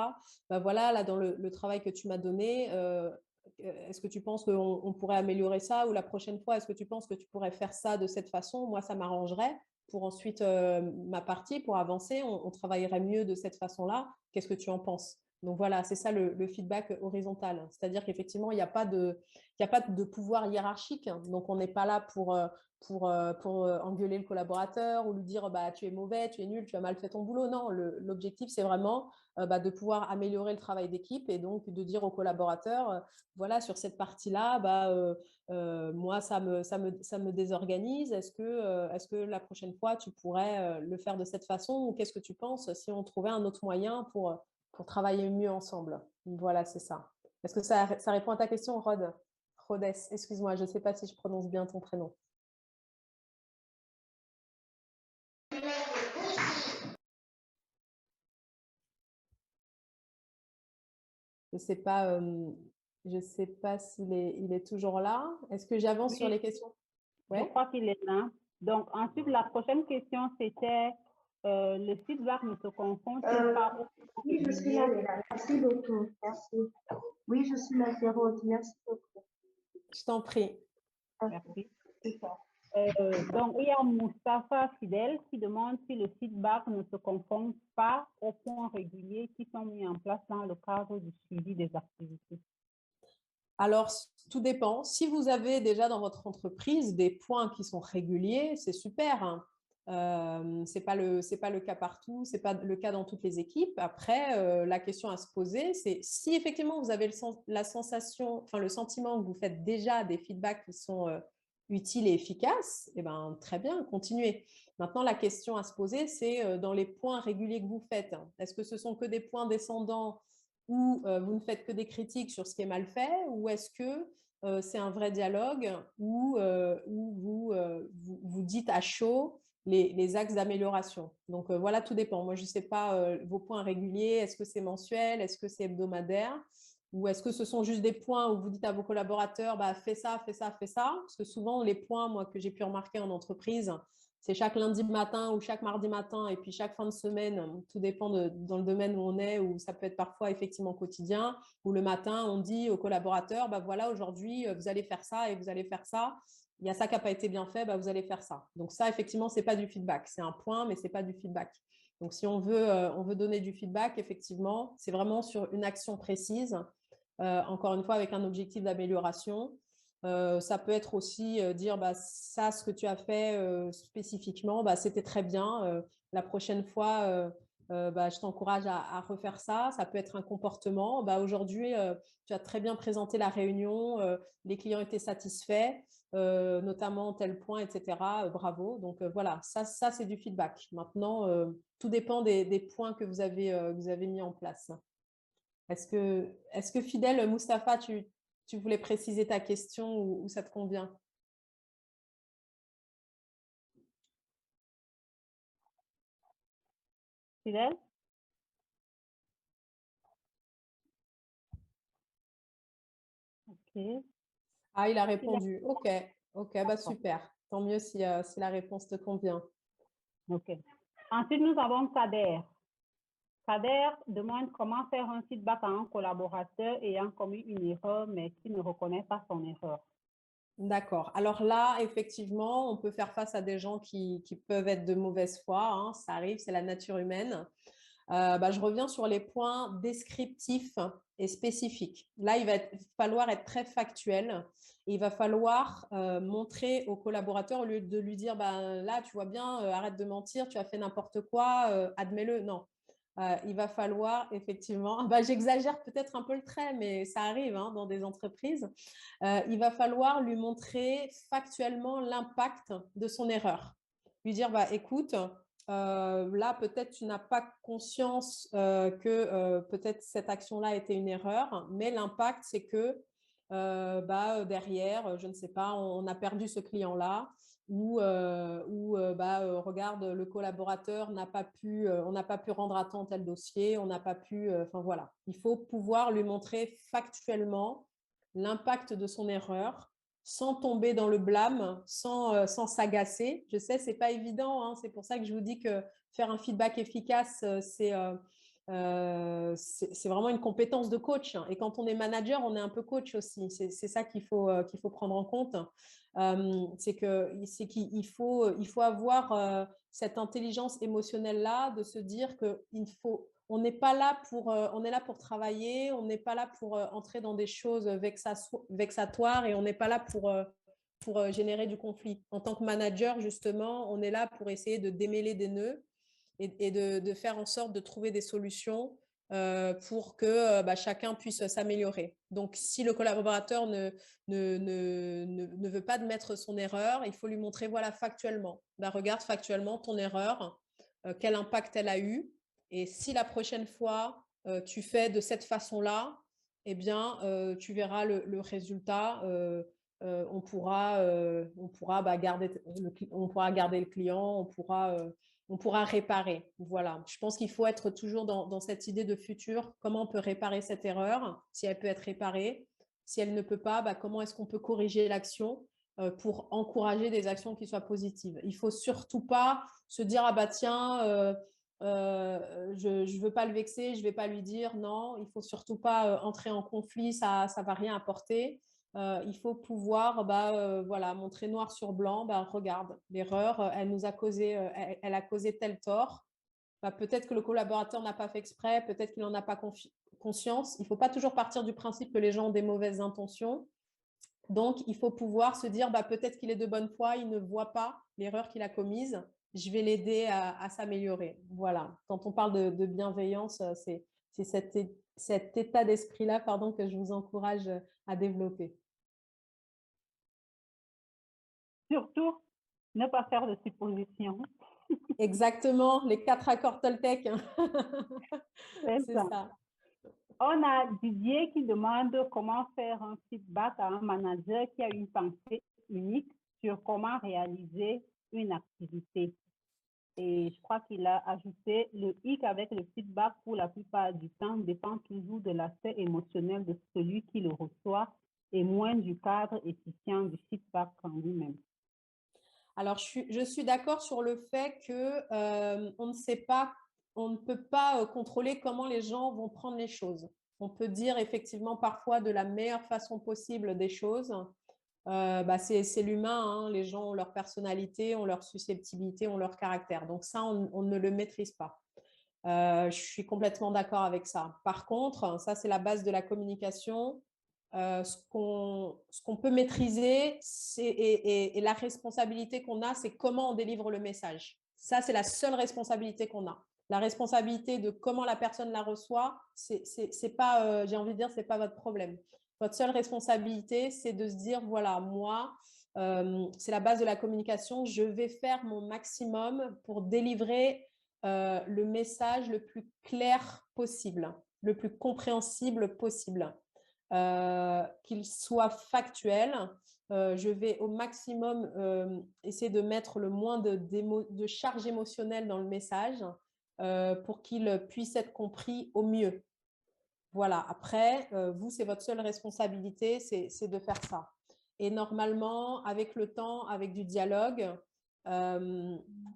Voilà, là dans le travail que tu m'as donné, est-ce que tu penses qu'on pourrait améliorer ça ou la prochaine fois, est-ce que tu penses que tu pourrais faire ça de cette façon? Moi, ça m'arrangerait pour ensuite ma partie, pour avancer, on travaillerait mieux de cette façon-là. Qu'est-ce que tu en penses? Donc voilà, c'est ça le feedback horizontal. C'est-à-dire qu'effectivement, il n'y a pas de pouvoir hiérarchique. Donc on n'est pas là pour engueuler le collaborateur ou lui dire bah, tu es mauvais, tu es nul, tu as mal fait ton boulot. Non, l'objectif, c'est vraiment de pouvoir améliorer le travail d'équipe et donc de dire aux collaborateurs, voilà, sur cette partie-là, moi, ça me désorganise. Est-ce que la prochaine fois, tu pourrais le faire de cette façon ou qu'est-ce que tu penses si on trouvait un autre moyen pour travailler mieux ensemble? Voilà, c'est ça. Est-ce que ça répond à ta question, Rhodes? Excuse-moi, je ne sais pas si je prononce bien ton prénom. Je ne sais pas s'il est toujours là. Est-ce que j'avance sur les questions? Je crois qu'il est là. Donc, ensuite, la prochaine question, c'était le feedback ne se confond pas au... Oui, je suis là. Merci beaucoup. Merci. Oui, je suis là, Féroce. Merci beaucoup. Je t'en prie. Merci. Donc, il y a Moustapha Fidèle qui demande si le feedback ne se confond pas aux points réguliers qui sont mis en place dans le cadre du suivi des activités. Alors, tout dépend. Si vous avez déjà dans votre entreprise des points qui sont réguliers, c'est super. Hein. Ce n'est pas le cas partout, ce n'est pas le cas dans toutes les équipes. Après, la question à se poser, c'est si effectivement vous avez le sentiment que vous faites déjà des feedbacks qui sont utiles et efficaces, eh ben, très bien, continuez. Maintenant, la question à se poser, c'est dans les points réguliers que vous faites. Est-ce que ce sont que des points descendants où vous ne faites que des critiques sur ce qui est mal fait, ou est-ce que c'est un vrai dialogue où vous dites à chaud les axes d'amélioration? Donc voilà, tout dépend. Moi, je ne sais pas vos points réguliers, est-ce que c'est mensuel, est-ce que c'est hebdomadaire, ou est-ce que ce sont juste des points où vous dites à vos collaborateurs, bah, fais ça, fais ça, fais ça? Parce que souvent, les points, moi, que j'ai pu remarquer en entreprise, c'est chaque lundi matin ou chaque mardi matin et puis chaque fin de semaine, tout dépend dans le domaine où on est, ou ça peut être parfois effectivement quotidien, où le matin, on dit aux collaborateurs, bah voilà, aujourd'hui, vous allez faire ça et vous allez faire ça. Il y a ça qui n'a pas été bien fait, bah vous allez faire ça. Donc ça, effectivement, ce n'est pas du feedback. C'est un point, mais ce n'est pas du feedback. Donc si on veut donner du feedback, effectivement, c'est vraiment sur une action précise, encore une fois avec un objectif d'amélioration. Ça peut être aussi dire bah, ça, ce que tu as fait spécifiquement, bah, c'était très bien. La prochaine fois, bah, je t'encourage à refaire ça. Ça peut être un comportement. Bah, aujourd'hui, tu as très bien présenté la réunion. Les clients étaient satisfaits, notamment tel point, etc. Bravo. Donc voilà, ça c'est du feedback. Maintenant, tout dépend des points que vous avez mis en place. Est-ce que Fidèle, Moustapha, tu voulais préciser ta question ou ça te convient? Fidèle? Ok. Ah, il a répondu. Ok, bah super. Tant mieux si la réponse te convient. Ok. Ensuite, nous avons Kader. Kader demande comment faire un feedback à un collaborateur ayant commis une erreur, mais qui ne reconnaît pas son erreur. D'accord. Alors là, effectivement, on peut faire face à des gens qui peuvent être de mauvaise foi. Hein, ça arrive, c'est la nature humaine. Je reviens sur les points descriptifs et spécifiques. Là, il va falloir être très factuel. Il va falloir montrer au collaborateur, au lieu de lui dire là, tu vois bien, arrête de mentir, tu as fait n'importe quoi, admets-le. Non. Il va falloir effectivement, j'exagère peut-être un peu le trait, mais ça arrive hein, dans des entreprises. Il va falloir lui montrer factuellement l'impact de son erreur. Lui dire, écoute, là, peut-être tu n'as pas conscience que peut-être cette action-là était une erreur, mais l'impact, c'est que derrière, je ne sais pas, on a perdu ce client-là, ou regarde, le collaborateur n'a pas pu, on n'a pas pu rendre à temps tel dossier, on n'a pas pu, enfin voilà. Il faut pouvoir lui montrer factuellement l'impact de son erreur, sans tomber dans le blâme, sans s'agacer. Je sais, c'est pas évident, hein, c'est pour ça que je vous dis que faire un feedback efficace, c'est vraiment une compétence de coach. Et quand on est manager, on est un peu coach aussi. C'est ça qu'il faut prendre en compte. C'est qu'il faut avoir cette intelligence émotionnelle-là, de se dire qu'il faut on n'est pas là on est là pour travailler, on n'est pas là pour entrer dans des choses vexatoires et on n'est pas là pour générer du conflit. En tant que manager, justement, on est là pour essayer de démêler des nœuds et de faire en sorte de trouver des solutions pour que chacun puisse s'améliorer. Donc, si le collaborateur ne veut pas admettre son erreur, il faut lui montrer, voilà, factuellement. Regarde factuellement ton erreur, quel impact elle a eu. Et si la prochaine fois, tu fais de cette façon-là, eh bien, tu verras le résultat. On pourra garder le client, on pourra réparer. Voilà. Je pense qu'il faut être toujours dans cette idée de futur. Comment on peut réparer cette erreur, si elle peut être réparée. Si elle ne peut pas, comment est-ce qu'on peut corriger l'action pour encourager des actions qui soient positives. Il ne faut surtout pas se dire, ah bah tiens, je ne veux pas le vexer, je ne vais pas lui dire non. Il ne faut surtout pas entrer en conflit, ça ne va rien apporter. Il faut pouvoir voilà, montrer noir sur blanc, regarde, l'erreur, elle nous a causé, elle a causé tel tort. Peut-être que le collaborateur n'a pas fait exprès, peut-être qu'il n'en a pas conscience. Il ne faut pas toujours partir du principe que les gens ont des mauvaises intentions. Donc, il faut pouvoir se dire, peut-être qu'il est de bonne foi, il ne voit pas l'erreur qu'il a commise. Je vais l'aider à s'améliorer. Voilà. Quand on parle de bienveillance, c'est cet état d'esprit-là, que je vous encourage à développer. Surtout, ne pas faire de suppositions. Exactement, les 4 accords Toltec. C'est ça. On a Didier qui demande comment faire un feedback à un manager qui a une pensée unique sur comment réaliser une activité. Et je crois qu'il a ajouté le hic avec le feedback pour la plupart du temps dépend toujours de l'aspect émotionnel de celui qui le reçoit et moins du cadre efficient du feedback en lui-même. Alors, je suis d'accord sur le fait qu'on ne sait pas, on ne peut pas contrôler comment les gens vont prendre les choses. On peut dire effectivement parfois de la meilleure façon possible des choses. C'est l'humain, hein. Les gens ont leur personnalité, ont leur susceptibilité, ont leur caractère. Donc ça, on ne le maîtrise pas. Je suis complètement d'accord avec ça. Par contre, ça, c'est la base de la communication. Ce qu'on peut maîtriser et la responsabilité qu'on a, c'est comment on délivre le message. Ça, c'est la seule responsabilité qu'on a. La responsabilité de comment la personne la reçoit, c'est pas, j'ai envie de dire, c'est pas votre problème. Votre seule responsabilité, c'est de se dire, voilà, moi, c'est la base de la communication, je vais faire mon maximum pour délivrer le message le plus clair possible, le plus compréhensible possible. Qu'il soit factuel. Je vais au maximum essayer de mettre le moins de charge émotionnelle dans le message pour qu'il puisse être compris au mieux. Voilà. Après, vous, c'est votre seule responsabilité, c'est de faire ça. Et normalement, avec le temps, avec du dialogue,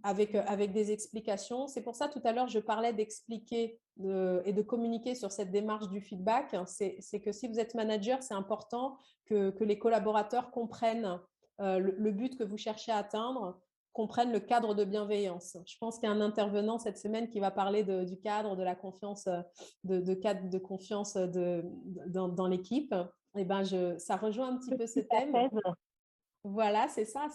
avec des explications. C'est pour ça, tout à l'heure, je parlais d'expliquer et de communiquer sur cette démarche du feedback. C'est que si vous êtes manager, c'est important que les collaborateurs comprennent le but que vous cherchez à atteindre, comprennent le cadre de bienveillance. Je pense qu'il y a un intervenant cette semaine qui va parler du cadre, de la confiance, de cadre de confiance dans l'équipe. Et ça rejoint un petit peu ce thème. Voilà, c'est ça.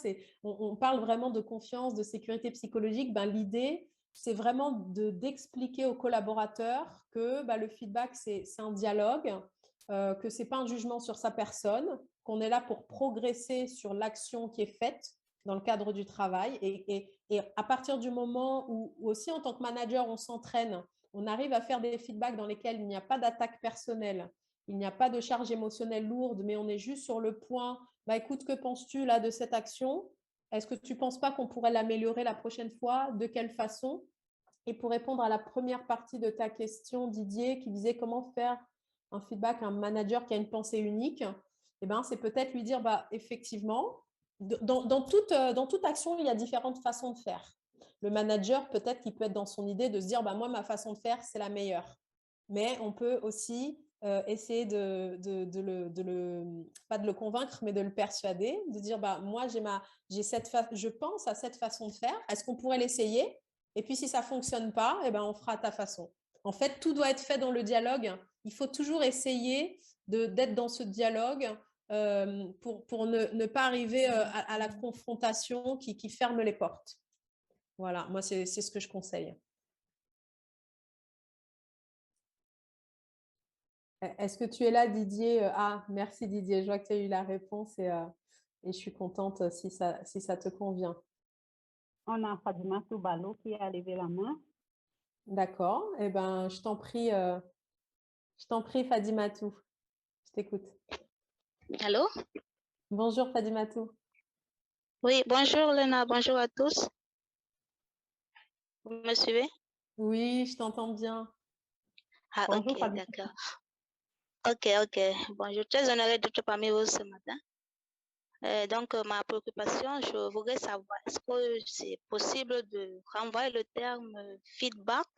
On parle vraiment de confiance, de sécurité psychologique. L'idée, c'est vraiment d'expliquer aux collaborateurs que le feedback, c'est un dialogue, que ce n'est pas un jugement sur sa personne, qu'on est là pour progresser sur l'action qui est faite dans le cadre du travail. Et à partir du moment où aussi, en tant que manager, on s'entraîne, on arrive à faire des feedbacks dans lesquels il n'y a pas d'attaque personnelle, il n'y a pas de charge émotionnelle lourde, mais on est juste sur le point, écoute, que penses-tu là de cette action? Est-ce que tu ne penses pas qu'on pourrait l'améliorer la prochaine fois? De quelle façon? Et pour répondre à la première partie de ta question, Didier, qui disait comment faire un feedback à un manager qui a une pensée unique, c'est peut-être lui dire, effectivement, dans toute action, il y a différentes façons de faire. Le manager, peut-être qu'il peut être dans son idée de se dire, moi, ma façon de faire, c'est la meilleure. Mais on peut aussi essayer pas de le convaincre, mais de le persuader, de dire, moi, je pense à cette façon de faire. Est-ce qu'on pourrait l'essayer? Et puis, si ça ne fonctionne pas, on fera à ta façon. En fait, tout doit être fait dans le dialogue. Il faut toujours essayer d'être dans ce dialogue pour ne pas arriver à la confrontation qui ferme les portes. Voilà, moi, c'est ce que je conseille. Est-ce que tu es là, Didier? Ah, merci Didier, je vois que tu as eu la réponse et je suis contente si ça te convient. On a Fadima Toubalo qui a levé la main. D'accord, eh ben, je t'en prie, Fadimatou, je t'écoute. Allô? Bonjour Fadimatou. Oui, bonjour Léna, bonjour à tous. Vous me suivez? Oui, je t'entends bien. Ah, Bonjour, ok, Fadima. d'accord. Ok. Bonjour, très honorée d'être parmi vous ce matin. Donc, ma préoccupation, je voudrais savoir, est-ce que c'est possible de renvoyer le terme feedback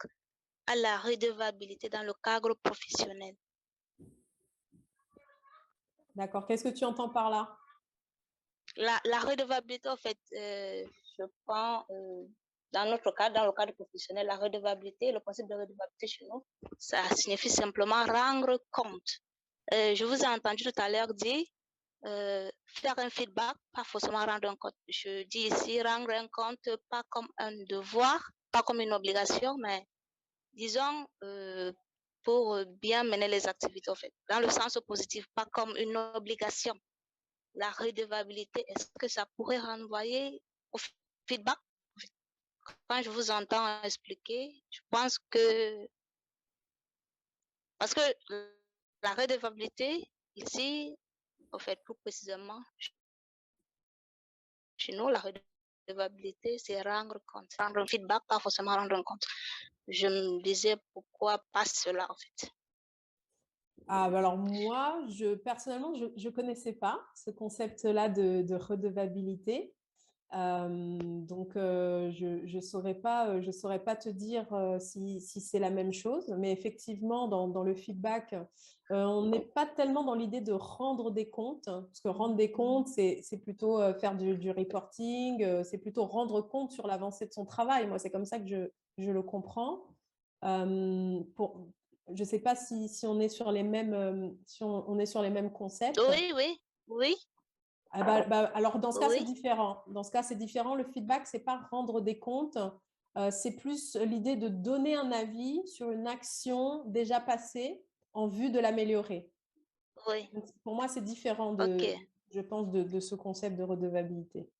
à la redevabilité dans le cadre professionnel? D'accord, qu'est-ce que tu entends par là? La redevabilité, en fait, je prends dans notre cadre, dans le cadre professionnel, la redevabilité, le principe de redevabilité chez nous, ça signifie simplement rendre compte. Je vous ai entendu tout à l'heure dire faire un feedback, pas forcément rendre un compte. Je dis ici rendre un compte, pas comme un devoir, pas comme une obligation, mais disons pour bien mener les activités, en fait, dans le sens positif, pas comme une obligation. La redevabilité, est-ce que ça pourrait renvoyer au feedback? Quand je vous entends expliquer, je pense que, parce que la redevabilité, ici, en fait, plus précisément, chez nous, la redevabilité, c'est rendre compte. Rendre un feedback, pas forcément rendre un compte. Je me disais pourquoi pas cela, en fait. Ah, bah alors moi, personnellement, je connaissais pas ce concept-là de redevabilité. Donc, je saurais pas te dire si c'est la même chose, mais effectivement, dans le feedback, on n'est pas tellement dans l'idée de rendre des comptes, parce que rendre des comptes, c'est plutôt faire du reporting, c'est plutôt rendre compte sur l'avancée de son travail. Moi, c'est comme ça que je le comprends. Je ne sais pas si on est sur les mêmes, si on est sur les mêmes concepts. Oui. Ah alors, dans ce cas, Oui. c'est différent. Dans ce cas, c'est différent. Le feedback, ce n'est pas rendre des comptes. C'est plus l'idée de donner un avis sur une action déjà passée en vue de l'améliorer. Oui. Donc, pour moi, c'est différent, je pense, de ce concept de redevabilité.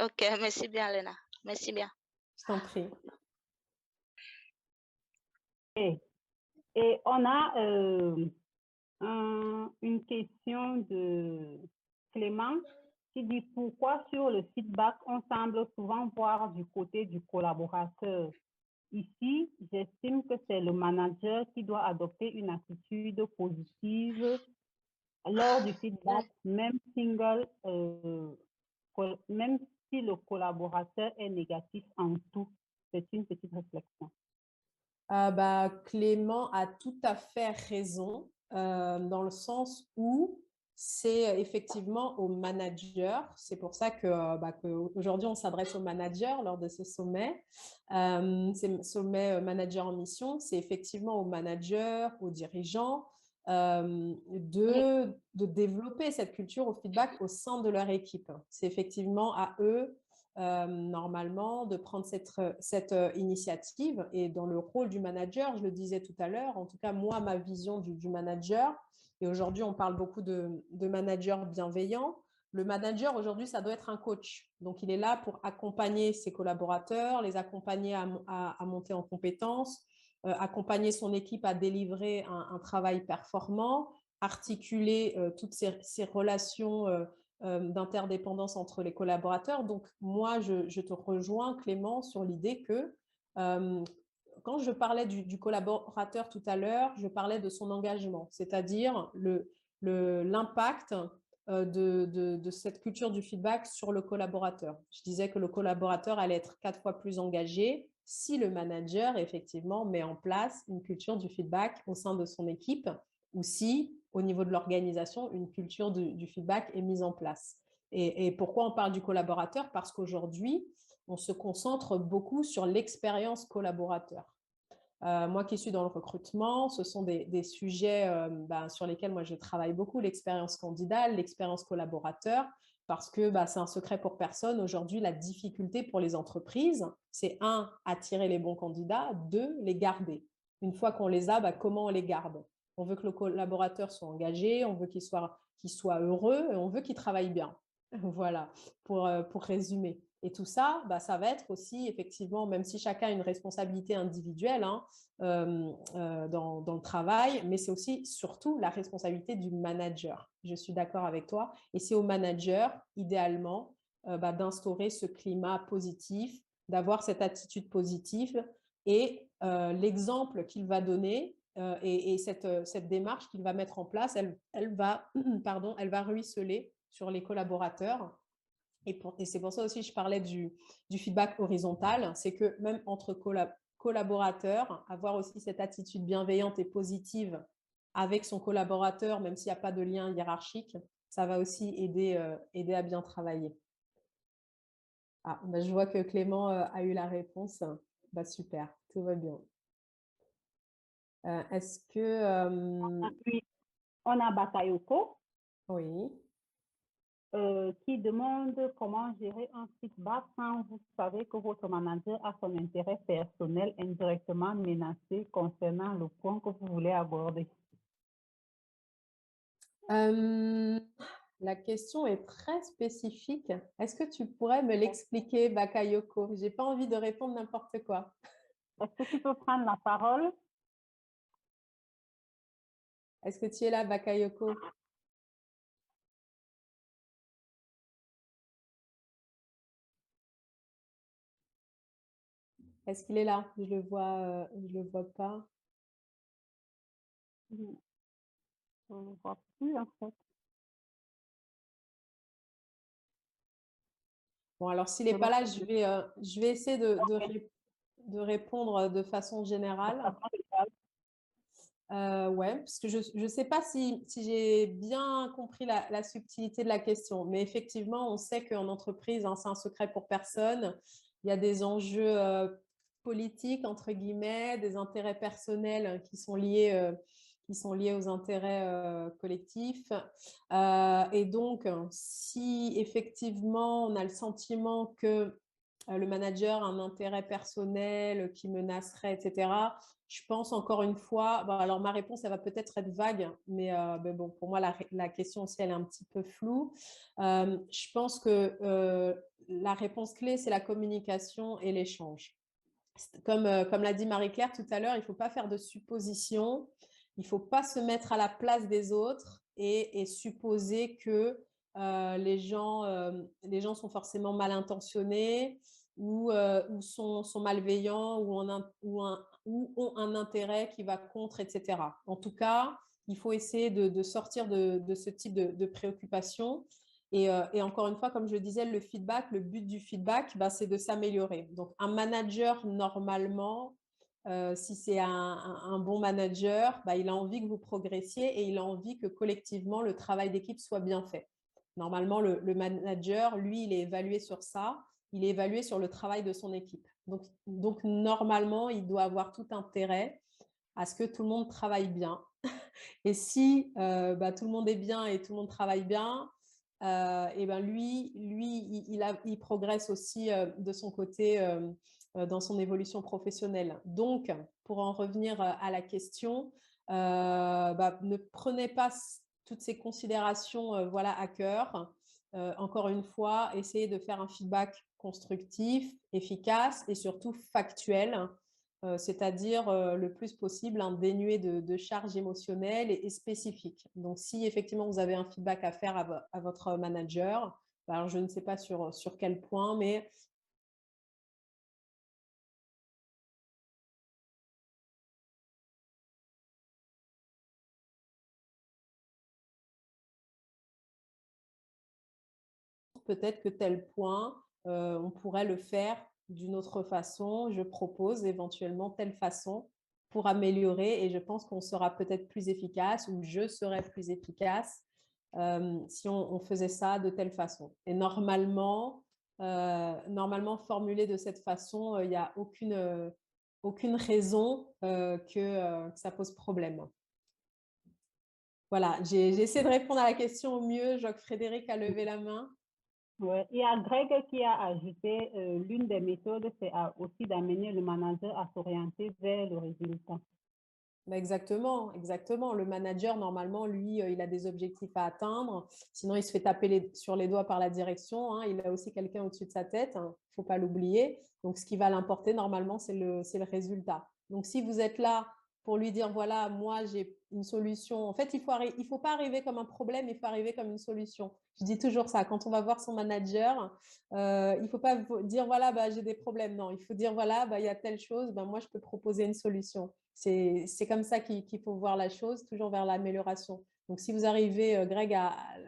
Ok, merci bien, Léna. Merci bien. Je t'en prie. Et on a une question de Clément qui dit pourquoi sur le feedback, on semble souvent voir du côté du collaborateur. Ici, j'estime que c'est le manager qui doit adopter une attitude positive lors du feedback, même si le collaborateur est négatif en tout. C'est une petite réflexion. Clément a tout à fait raison dans le sens où c'est effectivement au manager. C'est pour ça qu'aujourd'hui, on s'adresse aux managers lors de ce sommet. C'est sommet manager en mission. C'est effectivement aux managers, aux dirigeants de développer cette culture au feedback au sein de leur équipe. C'est effectivement à eux normalement de prendre cette initiative. Et dans le rôle du manager, je le disais tout à l'heure, en tout cas moi, ma vision du manager, et aujourd'hui on parle beaucoup de manager bienveillant. Le manager aujourd'hui, ça doit être un coach. Donc il est là pour accompagner ses collaborateurs, les accompagner à monter en compétences, accompagner son équipe à délivrer un travail performant, articuler toutes ces relations d'interdépendance entre les collaborateurs. Donc, moi, je te rejoins, Clément, sur l'idée que quand je parlais du collaborateur tout à l'heure, je parlais de son engagement, c'est-à-dire l'impact de cette culture du feedback sur le collaborateur. Je disais que le collaborateur allait être 4 fois plus engagé si le manager, effectivement, met en place une culture du feedback au sein de son équipe ou si, au niveau de l'organisation, une culture du feedback est mise en place. Et pourquoi on parle du collaborateur? Parce qu'aujourd'hui, on se concentre beaucoup sur l'expérience collaborateur. Moi qui suis dans le recrutement, ce sont des sujets sur lesquels moi je travaille beaucoup, l'expérience candidat, l'expérience collaborateur, parce que c'est un secret pour personne. Aujourd'hui, la difficulté pour les entreprises, c'est un, attirer les bons candidats, deux, les garder. Une fois qu'on les a, comment on les garde? On veut que le collaborateur soit engagé, on veut qu'il soit heureux, et on veut qu'il travaille bien. Voilà, pour résumer. Et tout ça, ça va être aussi, effectivement, même si chacun a une responsabilité individuelle dans le travail, mais c'est aussi surtout la responsabilité du manager. Je suis d'accord avec toi. Et c'est au manager, idéalement, d'instaurer ce climat positif, d'avoir cette attitude positive et l'exemple qu'il va donner et cette démarche qu'il va mettre en place, elle va ruisseler sur les collaborateurs. Et c'est pour ça aussi que je parlais du feedback horizontal, c'est que même entre collaborateurs, avoir aussi cette attitude bienveillante et positive avec son collaborateur, même s'il n'y a pas de lien hiérarchique, ça va aussi aider à bien travailler. Je vois que Clément a eu la réponse. Super, tout va bien. Est-ce que... On a Bakayoko. Oui. Qui demande comment gérer un feedback quand vous savez que votre manager a son intérêt personnel indirectement menacé concernant le point que vous voulez aborder. La question est très spécifique. Est-ce que tu pourrais me l'expliquer, Bakayoko? Je n'ai pas envie de répondre n'importe quoi. Est-ce que tu peux prendre la parole? Est-ce que tu es là, Bakayoko? Est-ce qu'il est là? Je le vois pas. Je ne le vois plus, en fait. Bon, alors s'il n'est pas là, je vais essayer de répondre de façon générale. Ouais, parce que je ne sais pas si j'ai bien compris la subtilité de la question, mais effectivement, on sait qu'en entreprise, c'est un secret pour personne. Il y a des enjeux politiques, entre guillemets, des intérêts personnels qui sont liés aux intérêts collectifs. Et donc, si effectivement, on a le sentiment que le manager a un intérêt personnel qui menacerait, etc., je pense encore une fois, alors ma réponse, elle va peut-être être vague, mais bon, pour moi, la question aussi, elle est un petit peu floue. Je pense que la réponse clé, c'est la communication et l'échange. Comme l'a dit Marie-Claire tout à l'heure, il ne faut pas faire de suppositions, il ne faut pas se mettre à la place des autres et supposer que les gens sont forcément mal intentionnés ou sont malveillants ou ont un intérêt qui va contre, etc. En tout cas, il faut essayer de sortir de ce type de préoccupation. Et encore une fois, comme je le disais, le but du feedback, c'est de s'améliorer. Donc, un manager, normalement, si c'est un bon manager, il a envie que vous progressiez et il a envie que collectivement, le travail d'équipe soit bien fait. Normalement, le manager, lui, il est évalué sur ça. Il est évalué sur le travail de son équipe. Donc normalement, il doit avoir tout intérêt à ce que tout le monde travaille bien. Et si tout le monde est bien et tout le monde travaille bien, et lui, il progresse aussi de son côté dans son évolution professionnelle. Donc, pour en revenir à la question, ne prenez pas toutes ces considérations à cœur. Encore une fois, essayez de faire un feedback constructif, efficace et surtout factuel, c'est-à-dire le plus possible dénué de charge émotionnelle et spécifique. Donc, si effectivement vous avez un feedback à faire à votre manager, alors je ne sais pas sur quel point, mais peut-être que tel point, on pourrait le faire d'une autre façon. Je propose éventuellement telle façon pour améliorer et je pense qu'on sera peut-être plus efficace ou je serai plus efficace si on faisait ça de telle façon. Et normalement formulé de cette façon, il n'y a aucune raison que ça pose problème. Voilà, j'ai essayé de répondre à la question au mieux. Je vois que Frédéric a levé la main. Ouais. Il y a Greg qui a ajouté l'une des méthodes, c'est aussi d'amener le manager à s'orienter vers le résultat. Exactement, exactement. Le manager, normalement, lui, il a des objectifs à atteindre. Sinon, il se fait taper sur les doigts par la direction, hein. Il a aussi quelqu'un au-dessus de sa tête. Il ne faut pas l'oublier. Donc, ce qui va l'importer, normalement, c'est le résultat. Donc, si vous êtes là pour lui dire, voilà, moi, j'ai une solution. En fait, il ne faut pas arriver comme un problème, il faut arriver comme une solution. Je dis toujours ça. Quand on va voir son manager, il ne faut pas dire, voilà, bah, j'ai des problèmes. Non, il faut dire, voilà, bah, il y a telle chose, bah, moi, je peux proposer une solution. C'est comme ça qu'il faut voir la chose, toujours vers l'amélioration. Donc, si vous arrivez, Greg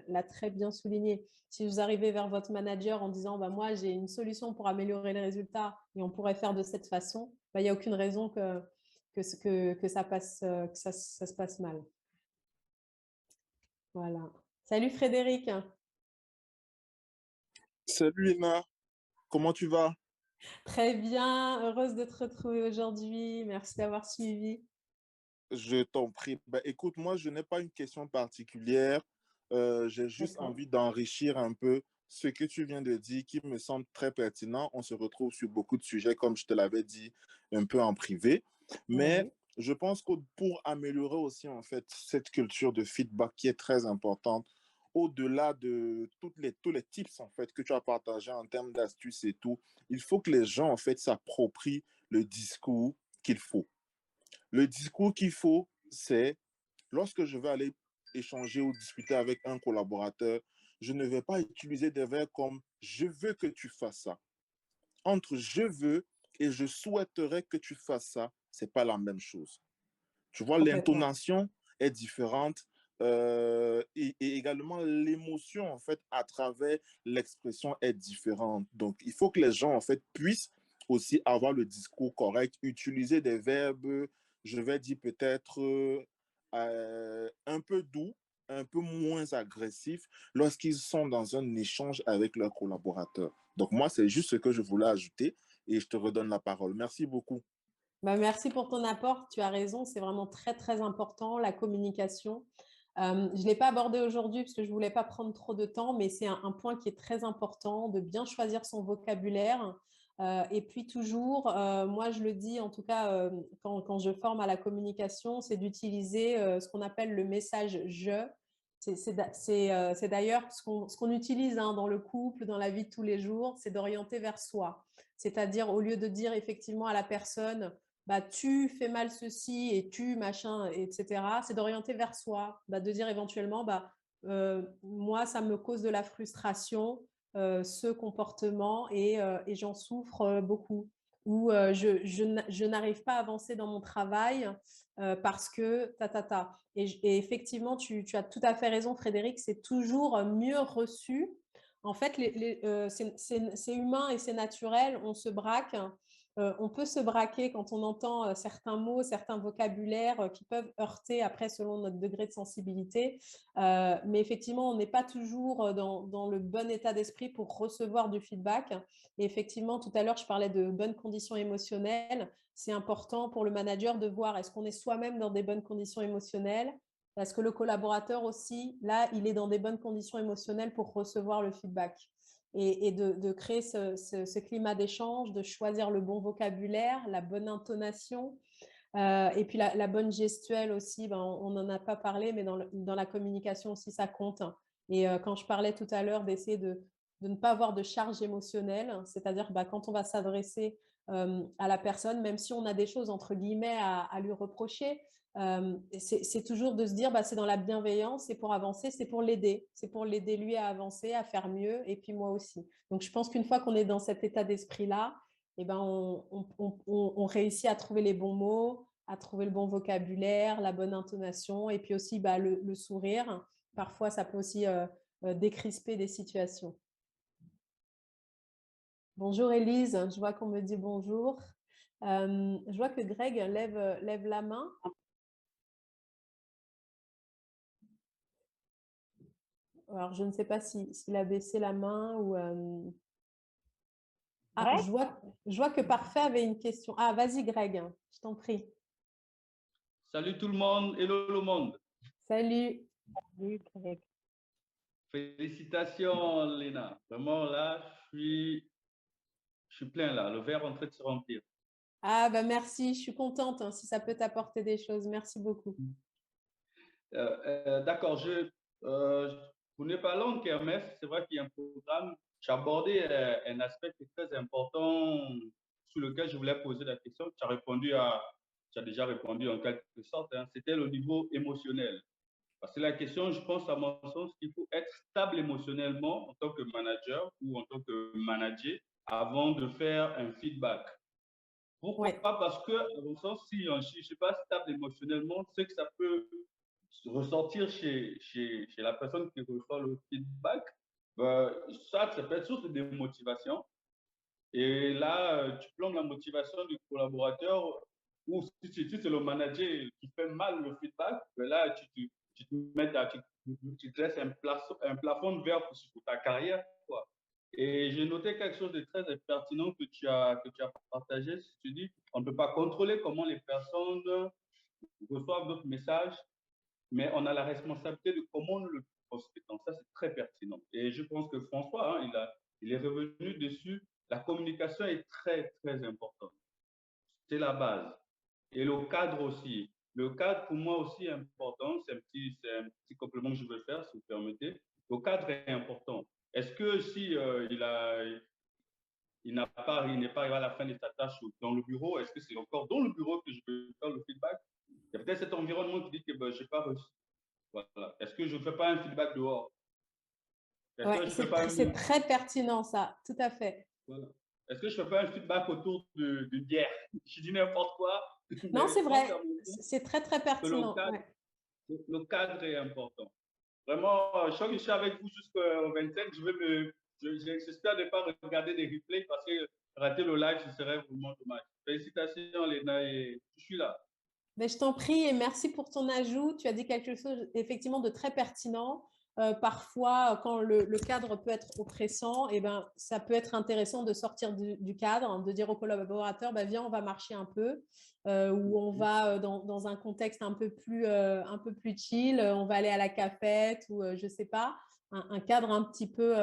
l'a très bien souligné, si vous arrivez vers votre manager en disant bah, « moi, j'ai une solution pour améliorer les résultats et on pourrait faire de cette façon bah, », il n'y a aucune raison que ça se passe mal. Voilà. Salut Frédéric. Salut Léna, comment tu vas? Très bien, heureuse de te retrouver aujourd'hui. Merci d'avoir suivi. Je t'en prie. Ben, écoute, moi, je n'ai pas une question particulière. J'ai juste envie d'enrichir un peu ce que tu viens de dire qui me semble très pertinent. On se retrouve sur beaucoup de sujets, comme je te l'avais dit un peu en privé. Mais Oui. je pense que pour améliorer aussi, en fait, cette culture de feedback qui est très importante, au-delà de tous les tips, en fait, que tu as partagés en termes d'astuces et tout, il faut que les gens, en fait, s'approprient le discours qu'il faut. Le discours qu'il faut, c'est lorsque je vais aller échanger ou discuter avec un collaborateur, je ne vais pas utiliser des verbes comme je veux que tu fasses ça. Entre je veux et je souhaiterais que tu fasses ça, c'est pas la même chose. Tu vois, l'intonation est différente et également l'émotion, en fait, à travers l'expression est différente. Donc, il faut que les gens, en fait, puissent aussi avoir le discours correct, utiliser des verbes, je vais dire peut-être un peu doux, un peu moins agressifs lorsqu'ils sont dans un échange avec leurs collaborateurs. Donc, moi, c'est juste ce que je voulais ajouter et je te redonne la parole. Merci beaucoup. Bah, merci pour ton apport. Tu as raison, c'est vraiment très, très important, la communication. Je ne l'ai pas abordé aujourd'hui parce que je ne voulais pas prendre trop de temps, mais c'est un point qui est très important, de bien choisir son vocabulaire. Et puis toujours, moi je le dis en tout cas quand je forme à la communication, c'est d'utiliser ce qu'on appelle le message « je ». C'est d'ailleurs ce qu'on utilise hein, dans le couple, dans la vie de tous les jours, c'est d'orienter vers soi. C'est-à-dire au lieu de dire effectivement à la personne bah, tu fais mal ceci et tu machin, etc. C'est d'orienter vers soi, bah, de dire éventuellement, bah, moi, ça me cause de la frustration, ce comportement, et j'en souffre beaucoup. Ou je n'arrive pas à avancer dans mon travail parce que ta. Et effectivement, tu as tout à fait raison, Frédéric, c'est toujours mieux reçu. En fait, c'est humain et c'est naturel, on se braque. On peut se braquer quand on entend certains mots, certains vocabulaires qui peuvent heurter après selon notre degré de sensibilité. Mais effectivement, on n'est pas toujours dans le bon état d'esprit pour recevoir du feedback. Et effectivement, tout à l'heure, je parlais de bonnes conditions émotionnelles. C'est important pour le manager de voir est-ce qu'on est soi-même dans des bonnes conditions émotionnelles. Est-ce que le collaborateur aussi, là, il est dans des bonnes conditions émotionnelles pour recevoir le feedback et de créer ce climat d'échange, de choisir le bon vocabulaire, la bonne intonation et puis la bonne gestuelle aussi. Ben, on n'en a pas parlé, mais dans la communication aussi, ça compte. Et quand je parlais tout à l'heure d'essayer de ne pas avoir de charge émotionnelle, c'est-à-dire bah, quand on va s'adresser à la personne, même si on a des choses entre guillemets à lui reprocher, c'est toujours de se dire bah, c'est dans la bienveillance, c'est pour avancer, c'est pour l'aider lui à avancer, à faire mieux et puis moi aussi. Donc je pense qu'une fois qu'on est dans cet état d'esprit-là, eh ben, on réussit à trouver les bons mots, à trouver le bon vocabulaire, la bonne intonation et puis aussi bah, le sourire. Parfois, ça peut aussi décrisper des situations. Bonjour Élise, je vois qu'on me dit bonjour. Je vois que Greg lève la main. Alors, je ne sais pas s'il a baissé la main ou… Ah, je vois que Parfait avait une question. Ah, vas-y Greg, je t'en prie. Salut tout le monde, hello le monde. Salut. Oui, Greg. Félicitations Léna. Vraiment là, je suis plein là, le verre est en train de se remplir. Ah, bah merci, je suis contente si ça peut t'apporter des choses. Merci beaucoup. D'accord, pour ne pas long Kermesse, c'est vrai qu'il y a un programme. J'ai abordé un aspect qui est très important sur lequel je voulais poser la question. Tu as déjà répondu en quelque sorte. Hein. C'était le niveau émotionnel. Parce que la question, je pense à mon sens qu'il faut être stable émotionnellement en tant que manager ou en tant que manager avant de faire un feedback. Pourquoi? Ouais. Parce que, à mon sens, si je ne suis pas stable émotionnellement, c'est que ça peut ressortir chez la personne qui reçoit le feedback. Ça peut être source de démotivation. Et là, tu plombes la motivation du collaborateur ou si c'est le manager qui fait mal le feedback, là, tu te dresses un plafond de verre pour ta carrière, quoi. Et j'ai noté quelque chose de très pertinent que tu as partagé. Tu dis, on ne peut pas contrôler comment les personnes reçoivent notre message, mais on a la responsabilité de comment nous le transmettons. Ça, c'est très pertinent. Et je pense que François, hein, il est revenu dessus. La communication est très, très importante. C'est la base. Et le cadre aussi. Le cadre, pour moi aussi, est important. C'est un petit complément que je veux faire, si vous permettez. Le cadre est important. Est-ce que si il n'est pas arrivé à la fin de sa tâche dans le bureau, est-ce que c'est encore dans le bureau que je peux faire le feedback? Il y a peut-être cet environnement qui dit que je n'ai pas reçu. Voilà. Est-ce que je ne fais pas un feedback dehors? Ouais, c'est très pertinent, ça. Tout à fait. Voilà. Est-ce que je ne fais pas un feedback autour d'une bière? Je dis n'importe quoi. Non, c'est vrai. C'est très, très pertinent. Le cadre est important. Vraiment, je crois que je suis avec vous jusqu'au 27. J'espère ne pas regarder des replays parce que rater le live, ce serait vraiment dommage. Félicitations, Léna, et je suis là. Mais je t'en prie et merci pour ton ajout. Tu as dit quelque chose effectivement de très pertinent. Parfois, quand le cadre peut être oppressant, ça peut être intéressant de sortir du cadre, de dire aux collaborateurs, viens, on va marcher un peu, ou on va dans un contexte un peu plus chill, on va aller à la cafette ou je ne sais pas. Un cadre un petit peu,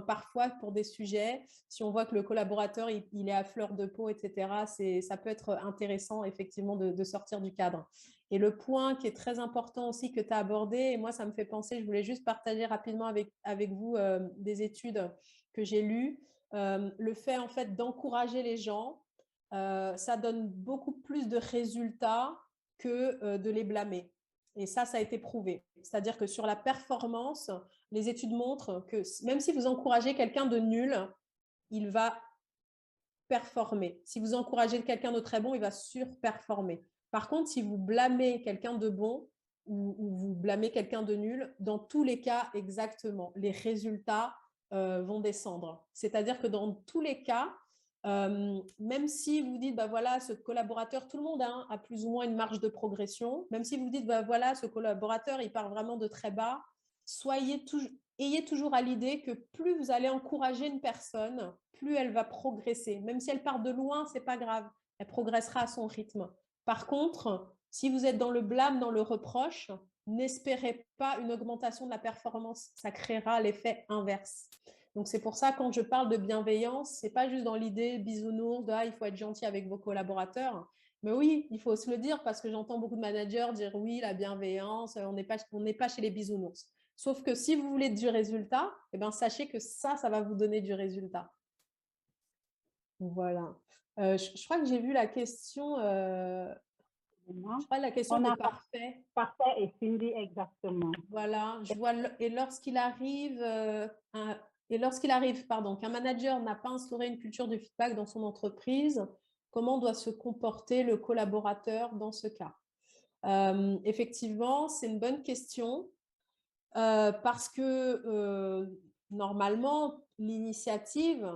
parfois pour des sujets, si on voit que le collaborateur il est à fleur de peau, etc., ça peut être intéressant effectivement de sortir du cadre. Et le point qui est très important aussi que tu as abordé, et moi ça me fait penser, je voulais juste partager rapidement avec vous des études que j'ai lues, le fait en fait d'encourager les gens, ça donne beaucoup plus de résultats que de les blâmer. Et ça a été prouvé. C'est-à-dire que sur la performance, les études montrent que même si vous encouragez quelqu'un de nul, il va performer. Si vous encouragez quelqu'un de très bon, il va surperformer. Par contre, si vous blâmez quelqu'un de bon ou vous blâmez quelqu'un de nul, dans tous les cas, exactement, les résultats vont descendre. C'est-à-dire que dans tous les cas, même si vous dites, voilà, ce collaborateur, tout le monde a plus ou moins une marge de progression, même si vous dites, voilà, ce collaborateur, il part vraiment de très bas, ayez toujours à l'idée que plus vous allez encourager une personne, plus elle va progresser. Même si elle part de loin, ce n'est pas grave, elle progressera à son rythme. Par contre, si vous êtes dans le blâme, dans le reproche, n'espérez pas une augmentation de la performance, ça créera l'effet inverse. Donc, c'est pour ça, quand je parle de bienveillance, ce n'est pas juste dans l'idée bisounours, il faut être gentil avec vos collaborateurs. Mais oui, il faut se le dire parce que j'entends beaucoup de managers dire oui, la bienveillance, on n'est pas chez les bisounours. Sauf que si vous voulez du résultat, sachez que ça va vous donner du résultat. Voilà. Je crois que j'ai vu la question. Je crois la question de Parfait. Parfait et Cindy, exactement. Voilà. Je vois. Et lorsqu'il arrive, qu'un manager n'a pas instauré une culture de feedback dans son entreprise, comment doit se comporter le collaborateur dans ce cas? Effectivement, c'est une bonne question. Parce que normalement, l'initiative,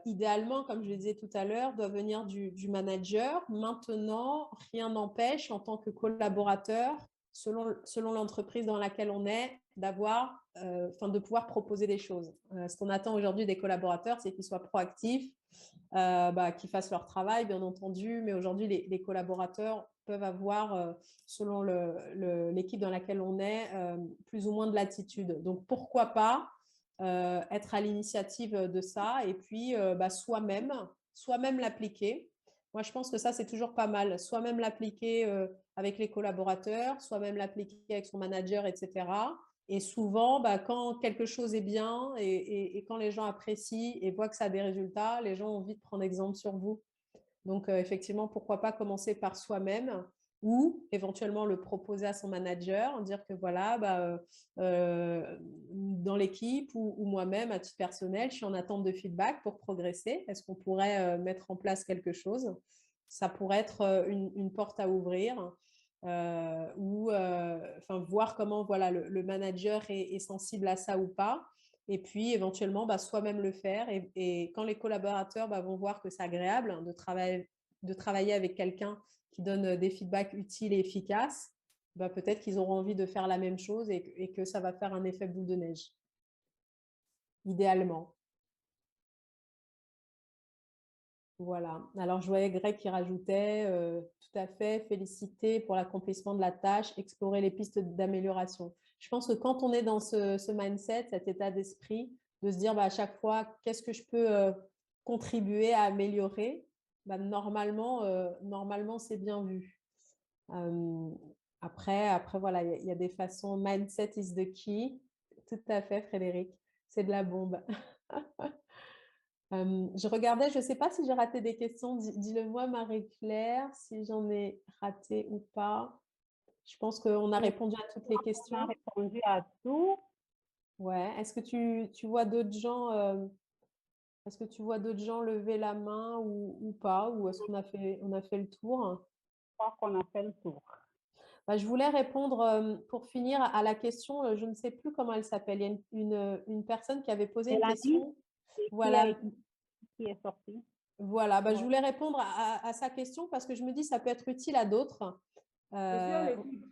idéalement, comme je le disais tout à l'heure, doit venir du manager. Maintenant, rien n'empêche, en tant que collaborateur, selon l'entreprise dans laquelle on est, de pouvoir proposer des choses. Ce qu'on attend aujourd'hui des collaborateurs, c'est qu'ils soient proactifs, qu'ils fassent leur travail, bien entendu, mais aujourd'hui, les collaborateurs peuvent avoir, selon l'équipe dans laquelle on est, plus ou moins de latitude. Donc, pourquoi pas être à l'initiative de ça et puis soi-même l'appliquer. Moi, je pense que ça, c'est toujours pas mal. Soi-même l'appliquer avec les collaborateurs, soi-même l'appliquer avec son manager, etc. Et souvent, quand quelque chose est bien et quand les gens apprécient et voient que ça a des résultats, les gens ont envie de prendre exemple sur vous. Donc, effectivement, pourquoi pas commencer par soi-même ou éventuellement le proposer à son manager, dire que voilà, dans l'équipe ou moi-même, à titre personnel, je suis en attente de feedback pour progresser. Est-ce qu'on pourrait mettre en place quelque chose? Ça pourrait être une porte à ouvrir. Ou voir comment voilà, le manager est sensible à ça ou pas. Et puis, éventuellement, soi-même le faire. Et quand les collaborateurs vont voir que c'est agréable de travailler avec quelqu'un qui donne des feedbacks utiles et efficaces, peut-être qu'ils auront envie de faire la même chose et que ça va faire un effet boule de neige, idéalement. Voilà. Alors, je voyais Greg qui rajoutait tout à fait, féliciter pour l'accomplissement de la tâche, explorer les pistes d'amélioration. Je pense que quand on est dans ce mindset, cet état d'esprit, de se dire à chaque fois, qu'est-ce que je peux contribuer à améliorer, normalement, c'est bien vu. Après, voilà, il y a des façons. Mindset is the key. Tout à fait, Frédéric. C'est de la bombe. Je regardais, je ne sais pas si j'ai raté des questions. Dis-le-moi, Marie-Claire, si j'en ai raté ou pas. Je pense qu'on a répondu à toutes les questions. On a répondu à tout. Ouais. Est-ce que tu vois d'autres gens lever la main ou pas? Ou est-ce qu'on a fait le tour? Je crois qu'on a fait le tour. Je voulais répondre, pour finir, à la question, je ne sais plus comment elle s'appelle. Il y a une personne qui avait posé une question. Voilà. Qui est sortie. Voilà, je voulais répondre à sa question parce que je me dis ça peut être utile à d'autres. Je suis à l'écoute.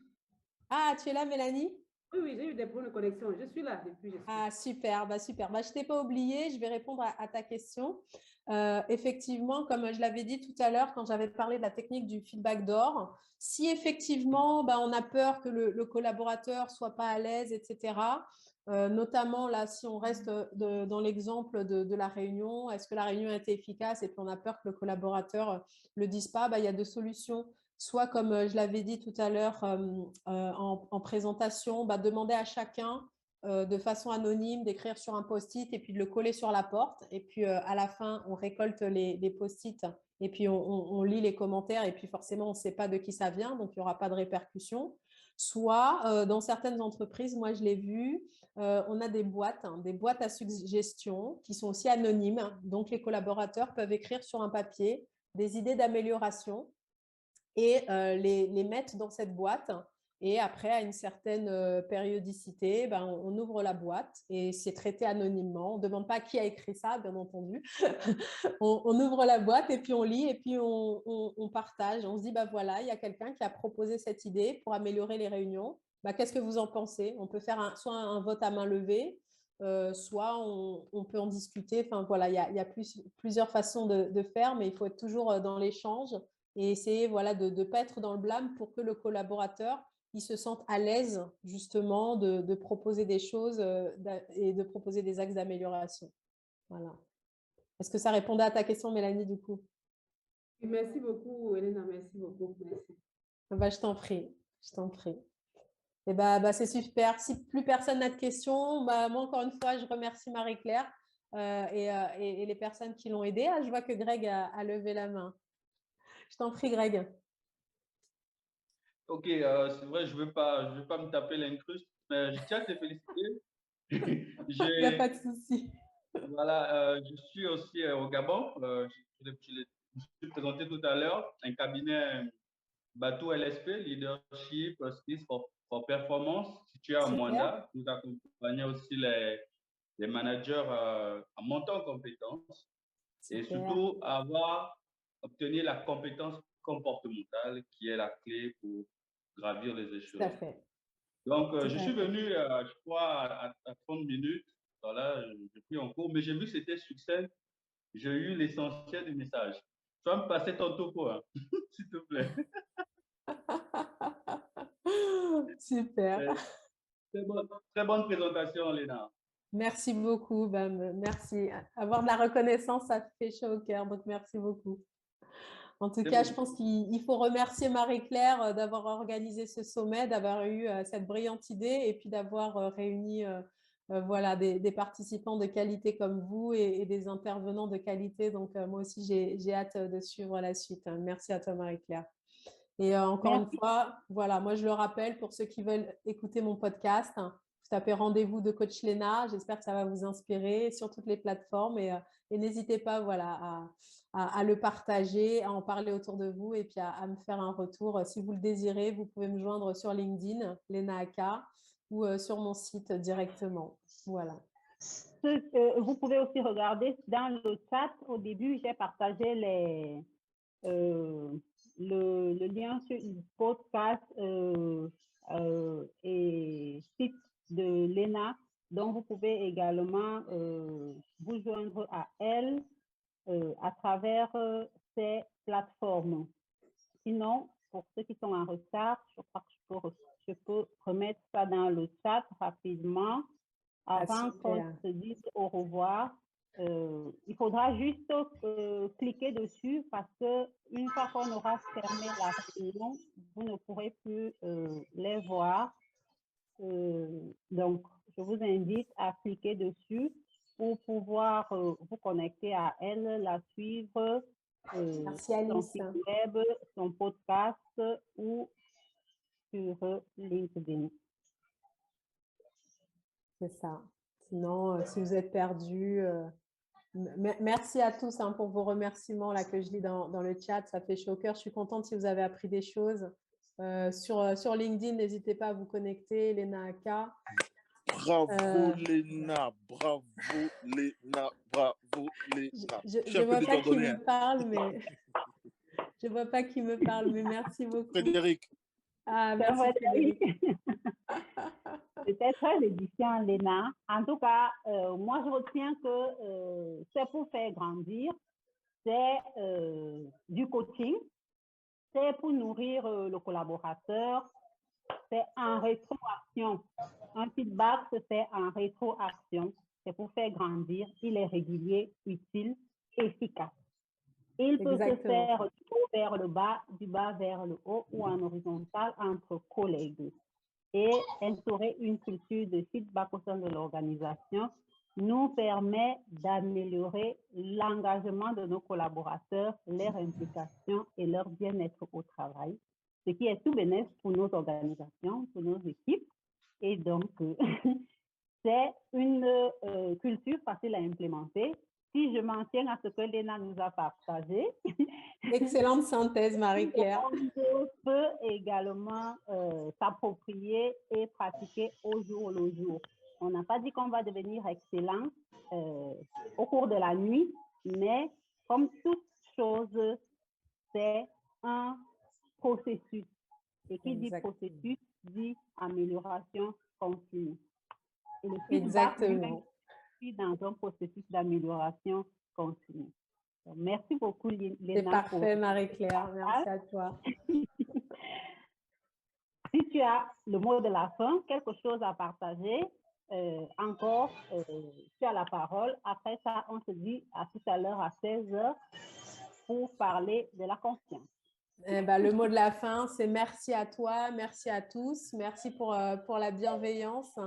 Ah, tu es là, Mélanie? Oui, j'ai eu des problèmes de connexion. Je suis là depuis. Ah, super, super. Je ne t'ai pas oublié, je vais répondre à ta question. Effectivement, comme je l'avais dit tout à l'heure quand j'avais parlé de la technique du feedback d'or, si effectivement on a peur que le collaborateur ne soit pas à l'aise, etc., notamment là, si on reste dans l'exemple de la réunion, est-ce que la réunion a été efficace et puis on a peur que le collaborateur ne le dise pas, il y a deux solutions. Soit, comme je l'avais dit tout à l'heure en présentation, demander à chacun de façon anonyme d'écrire sur un post-it et puis de le coller sur la porte. Et puis, à la fin, on récolte les post-it et puis on lit les commentaires et puis forcément, on ne sait pas de qui ça vient, donc il n'y aura pas de répercussions. Soit, dans certaines entreprises, moi, je l'ai vu, on a des boîtes à suggestions qui sont aussi anonymes. Donc, les collaborateurs peuvent écrire sur un papier des idées d'amélioration et les mettre dans cette boîte. Et après, à une certaine périodicité, on ouvre la boîte et c'est traité anonymement. On ne demande pas qui a écrit ça, bien entendu. on ouvre la boîte et puis on lit et puis on partage. On se dit, voilà, il y a quelqu'un qui a proposé cette idée pour améliorer les réunions. Qu'est-ce que vous en pensez? On peut faire soit un vote à main levée, soit on peut en discuter. Enfin, voilà, il y a plusieurs façons de faire, mais il faut être toujours dans l'échange et essayer de ne pas être dans le blâme pour que le collaborateur il se sente à l'aise justement de proposer des choses et de proposer des axes d'amélioration. Voilà. Est-ce que ça répondait à ta question, Mélanie, du coup? Merci beaucoup, Elena. Merci beaucoup. Merci. Je t'en prie. Je t'en prie. Et c'est super. Si plus personne n'a de questions, moi, encore une fois, je remercie Marie-Claire et les personnes qui l'ont aidée. Je vois que Greg a levé la main. Je t'en prie, Greg. Ok, c'est vrai, je ne veux pas me taper l'incruste, mais je tiens à te féliciter. Il n'y a pas de souci. Voilà, je suis aussi au Gabon. Je me suis présenté tout à l'heure, un cabinet Batou LSP, Leadership Skills for Performance, situé à Mwanda. Nous accompagnons aussi les managers à monter en compétences et surtout obtenir la compétence comportementale qui est la clé pour gravir les Tout à échelons. fait. Donc, Tout je à suis fait. venu, je crois, à 30 minutes. Voilà, j'ai pris en cours, mais j'ai vu que c'était succès. J'ai eu l'essentiel du message. Tu vas me passer ton topo, hein, s'il te plaît. Super. Très bonne présentation, Léna. Merci beaucoup. Merci. Avoir de la reconnaissance, ça fait chaud au cœur. Donc, merci beaucoup. En tout cas, je pense qu'il faut remercier Marie-Claire d'avoir organisé ce sommet, d'avoir eu cette brillante idée et puis d'avoir réuni voilà, des participants de qualité comme vous et des intervenants de qualité. Donc, moi aussi, j'ai hâte de suivre la suite. Merci à toi, Marie-Claire. Et encore une fois, voilà, moi, je le rappelle pour ceux qui veulent écouter mon podcast, vous tapez rendez-vous de Coach Léna. J'espère que ça va vous inspirer sur toutes les plateformes et n'hésitez pas voilà, à le partager, à en parler autour de vous et puis à me faire un retour. Si vous le désirez, vous pouvez me joindre sur LinkedIn, Léna Aka, ou sur mon site directement. Voilà. Vous pouvez aussi regarder dans le chat. Au début, j'ai partagé le lien sur le podcast et site de Léna. Donc, vous pouvez également vous joindre à elle à travers ces plateformes. Sinon, pour ceux qui sont en retard, je crois que je peux remettre ça dans le chat rapidement avant qu'on se dise au revoir. Il faudra juste cliquer dessus parce que une fois qu'on aura fermé la réunion, vous ne pourrez plus les voir. Donc, je vous invite à cliquer dessus pour pouvoir vous connecter à elle, la suivre, son site web, son podcast ou sur LinkedIn. C'est ça. Sinon, si vous êtes perdu, merci à tous hein, pour vos remerciements là, que je lis dans le chat. Ça fait chaud au cœur. Je suis contente si vous avez appris des choses. Sur LinkedIn, n'hésitez pas à vous connecter, Léna Aka. Bravo Léna, bravo Léna, bravo Léna. Je ne vois pas qui me parle, mais je vois pas qui me parle, mais merci beaucoup. Frédéric. Ah, merci Frédéric. C'était très édifiant, Léna. En tout cas, moi, je retiens que c'est pour faire grandir, c'est du coaching, c'est pour nourrir le collaborateur, c'est en rétroaction. Un feedback se fait en rétroaction. C'est pour faire grandir. Il est régulier, utile, efficace. Il peut se faire du haut vers le bas, du bas vers le haut ou en horizontal entre collègues. Et instaurer une culture de feedback au sein de l'organisation nous permet d'améliorer l'engagement de nos collaborateurs, leur implication et leur bien-être au travail, ce qui est tout bénéfique pour nos organisations, pour nos équipes. Et donc, c'est une culture facile à implémenter. Si je m'en tiens à ce que Léna nous a partagé. Excellente synthèse, Marie-Claire. On peut également s'approprier et pratiquer au jour le jour. On n'a pas dit qu'on va devenir excellent au cours de la nuit, mais comme toute chose, c'est un processus. Et qui dit processus dit amélioration continue. Et le feedback lui-même est dans un processus d'amélioration continue. Donc, merci beaucoup, Léna. C'est parfait, Marie-Claire. Merci à toi. Si tu as le mot de la fin, quelque chose à partager, encore, tu as la parole. Après ça, on se dit à tout à l'heure à 16h pour parler de la confiance. Le mot de la fin, c'est merci à toi, merci à tous, merci pour la bienveillance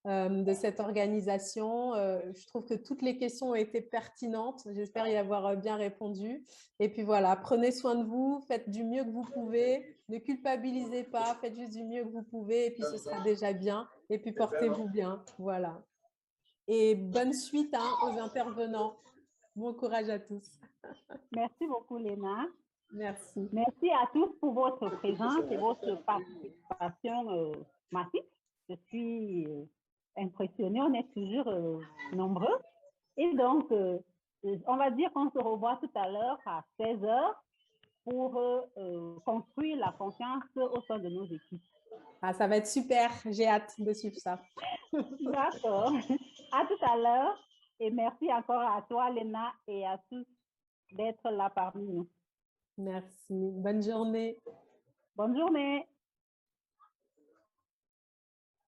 de cette organisation. Je trouve que toutes les questions ont été pertinentes. J'espère y avoir bien répondu. Et puis voilà, prenez soin de vous, faites du mieux que vous pouvez, ne culpabilisez pas, faites juste du mieux que vous pouvez et puis ce sera déjà bien. Et puis portez-vous bien. Voilà. Et bonne suite aux intervenants. Bon courage à tous. Merci beaucoup, Léna. Merci. Merci à tous pour votre présence et votre participation massive. Je suis impressionnée, on est toujours nombreux. Et donc, on va dire qu'on se revoit tout à l'heure à 16h pour construire la confiance au sein de nos équipes. Ah, ça va être super. J'ai hâte de suivre ça. D'accord. À tout à l'heure. Et merci encore à toi, Léna, et à tous d'être là parmi nous. Merci. Bonne journée. Bonne journée.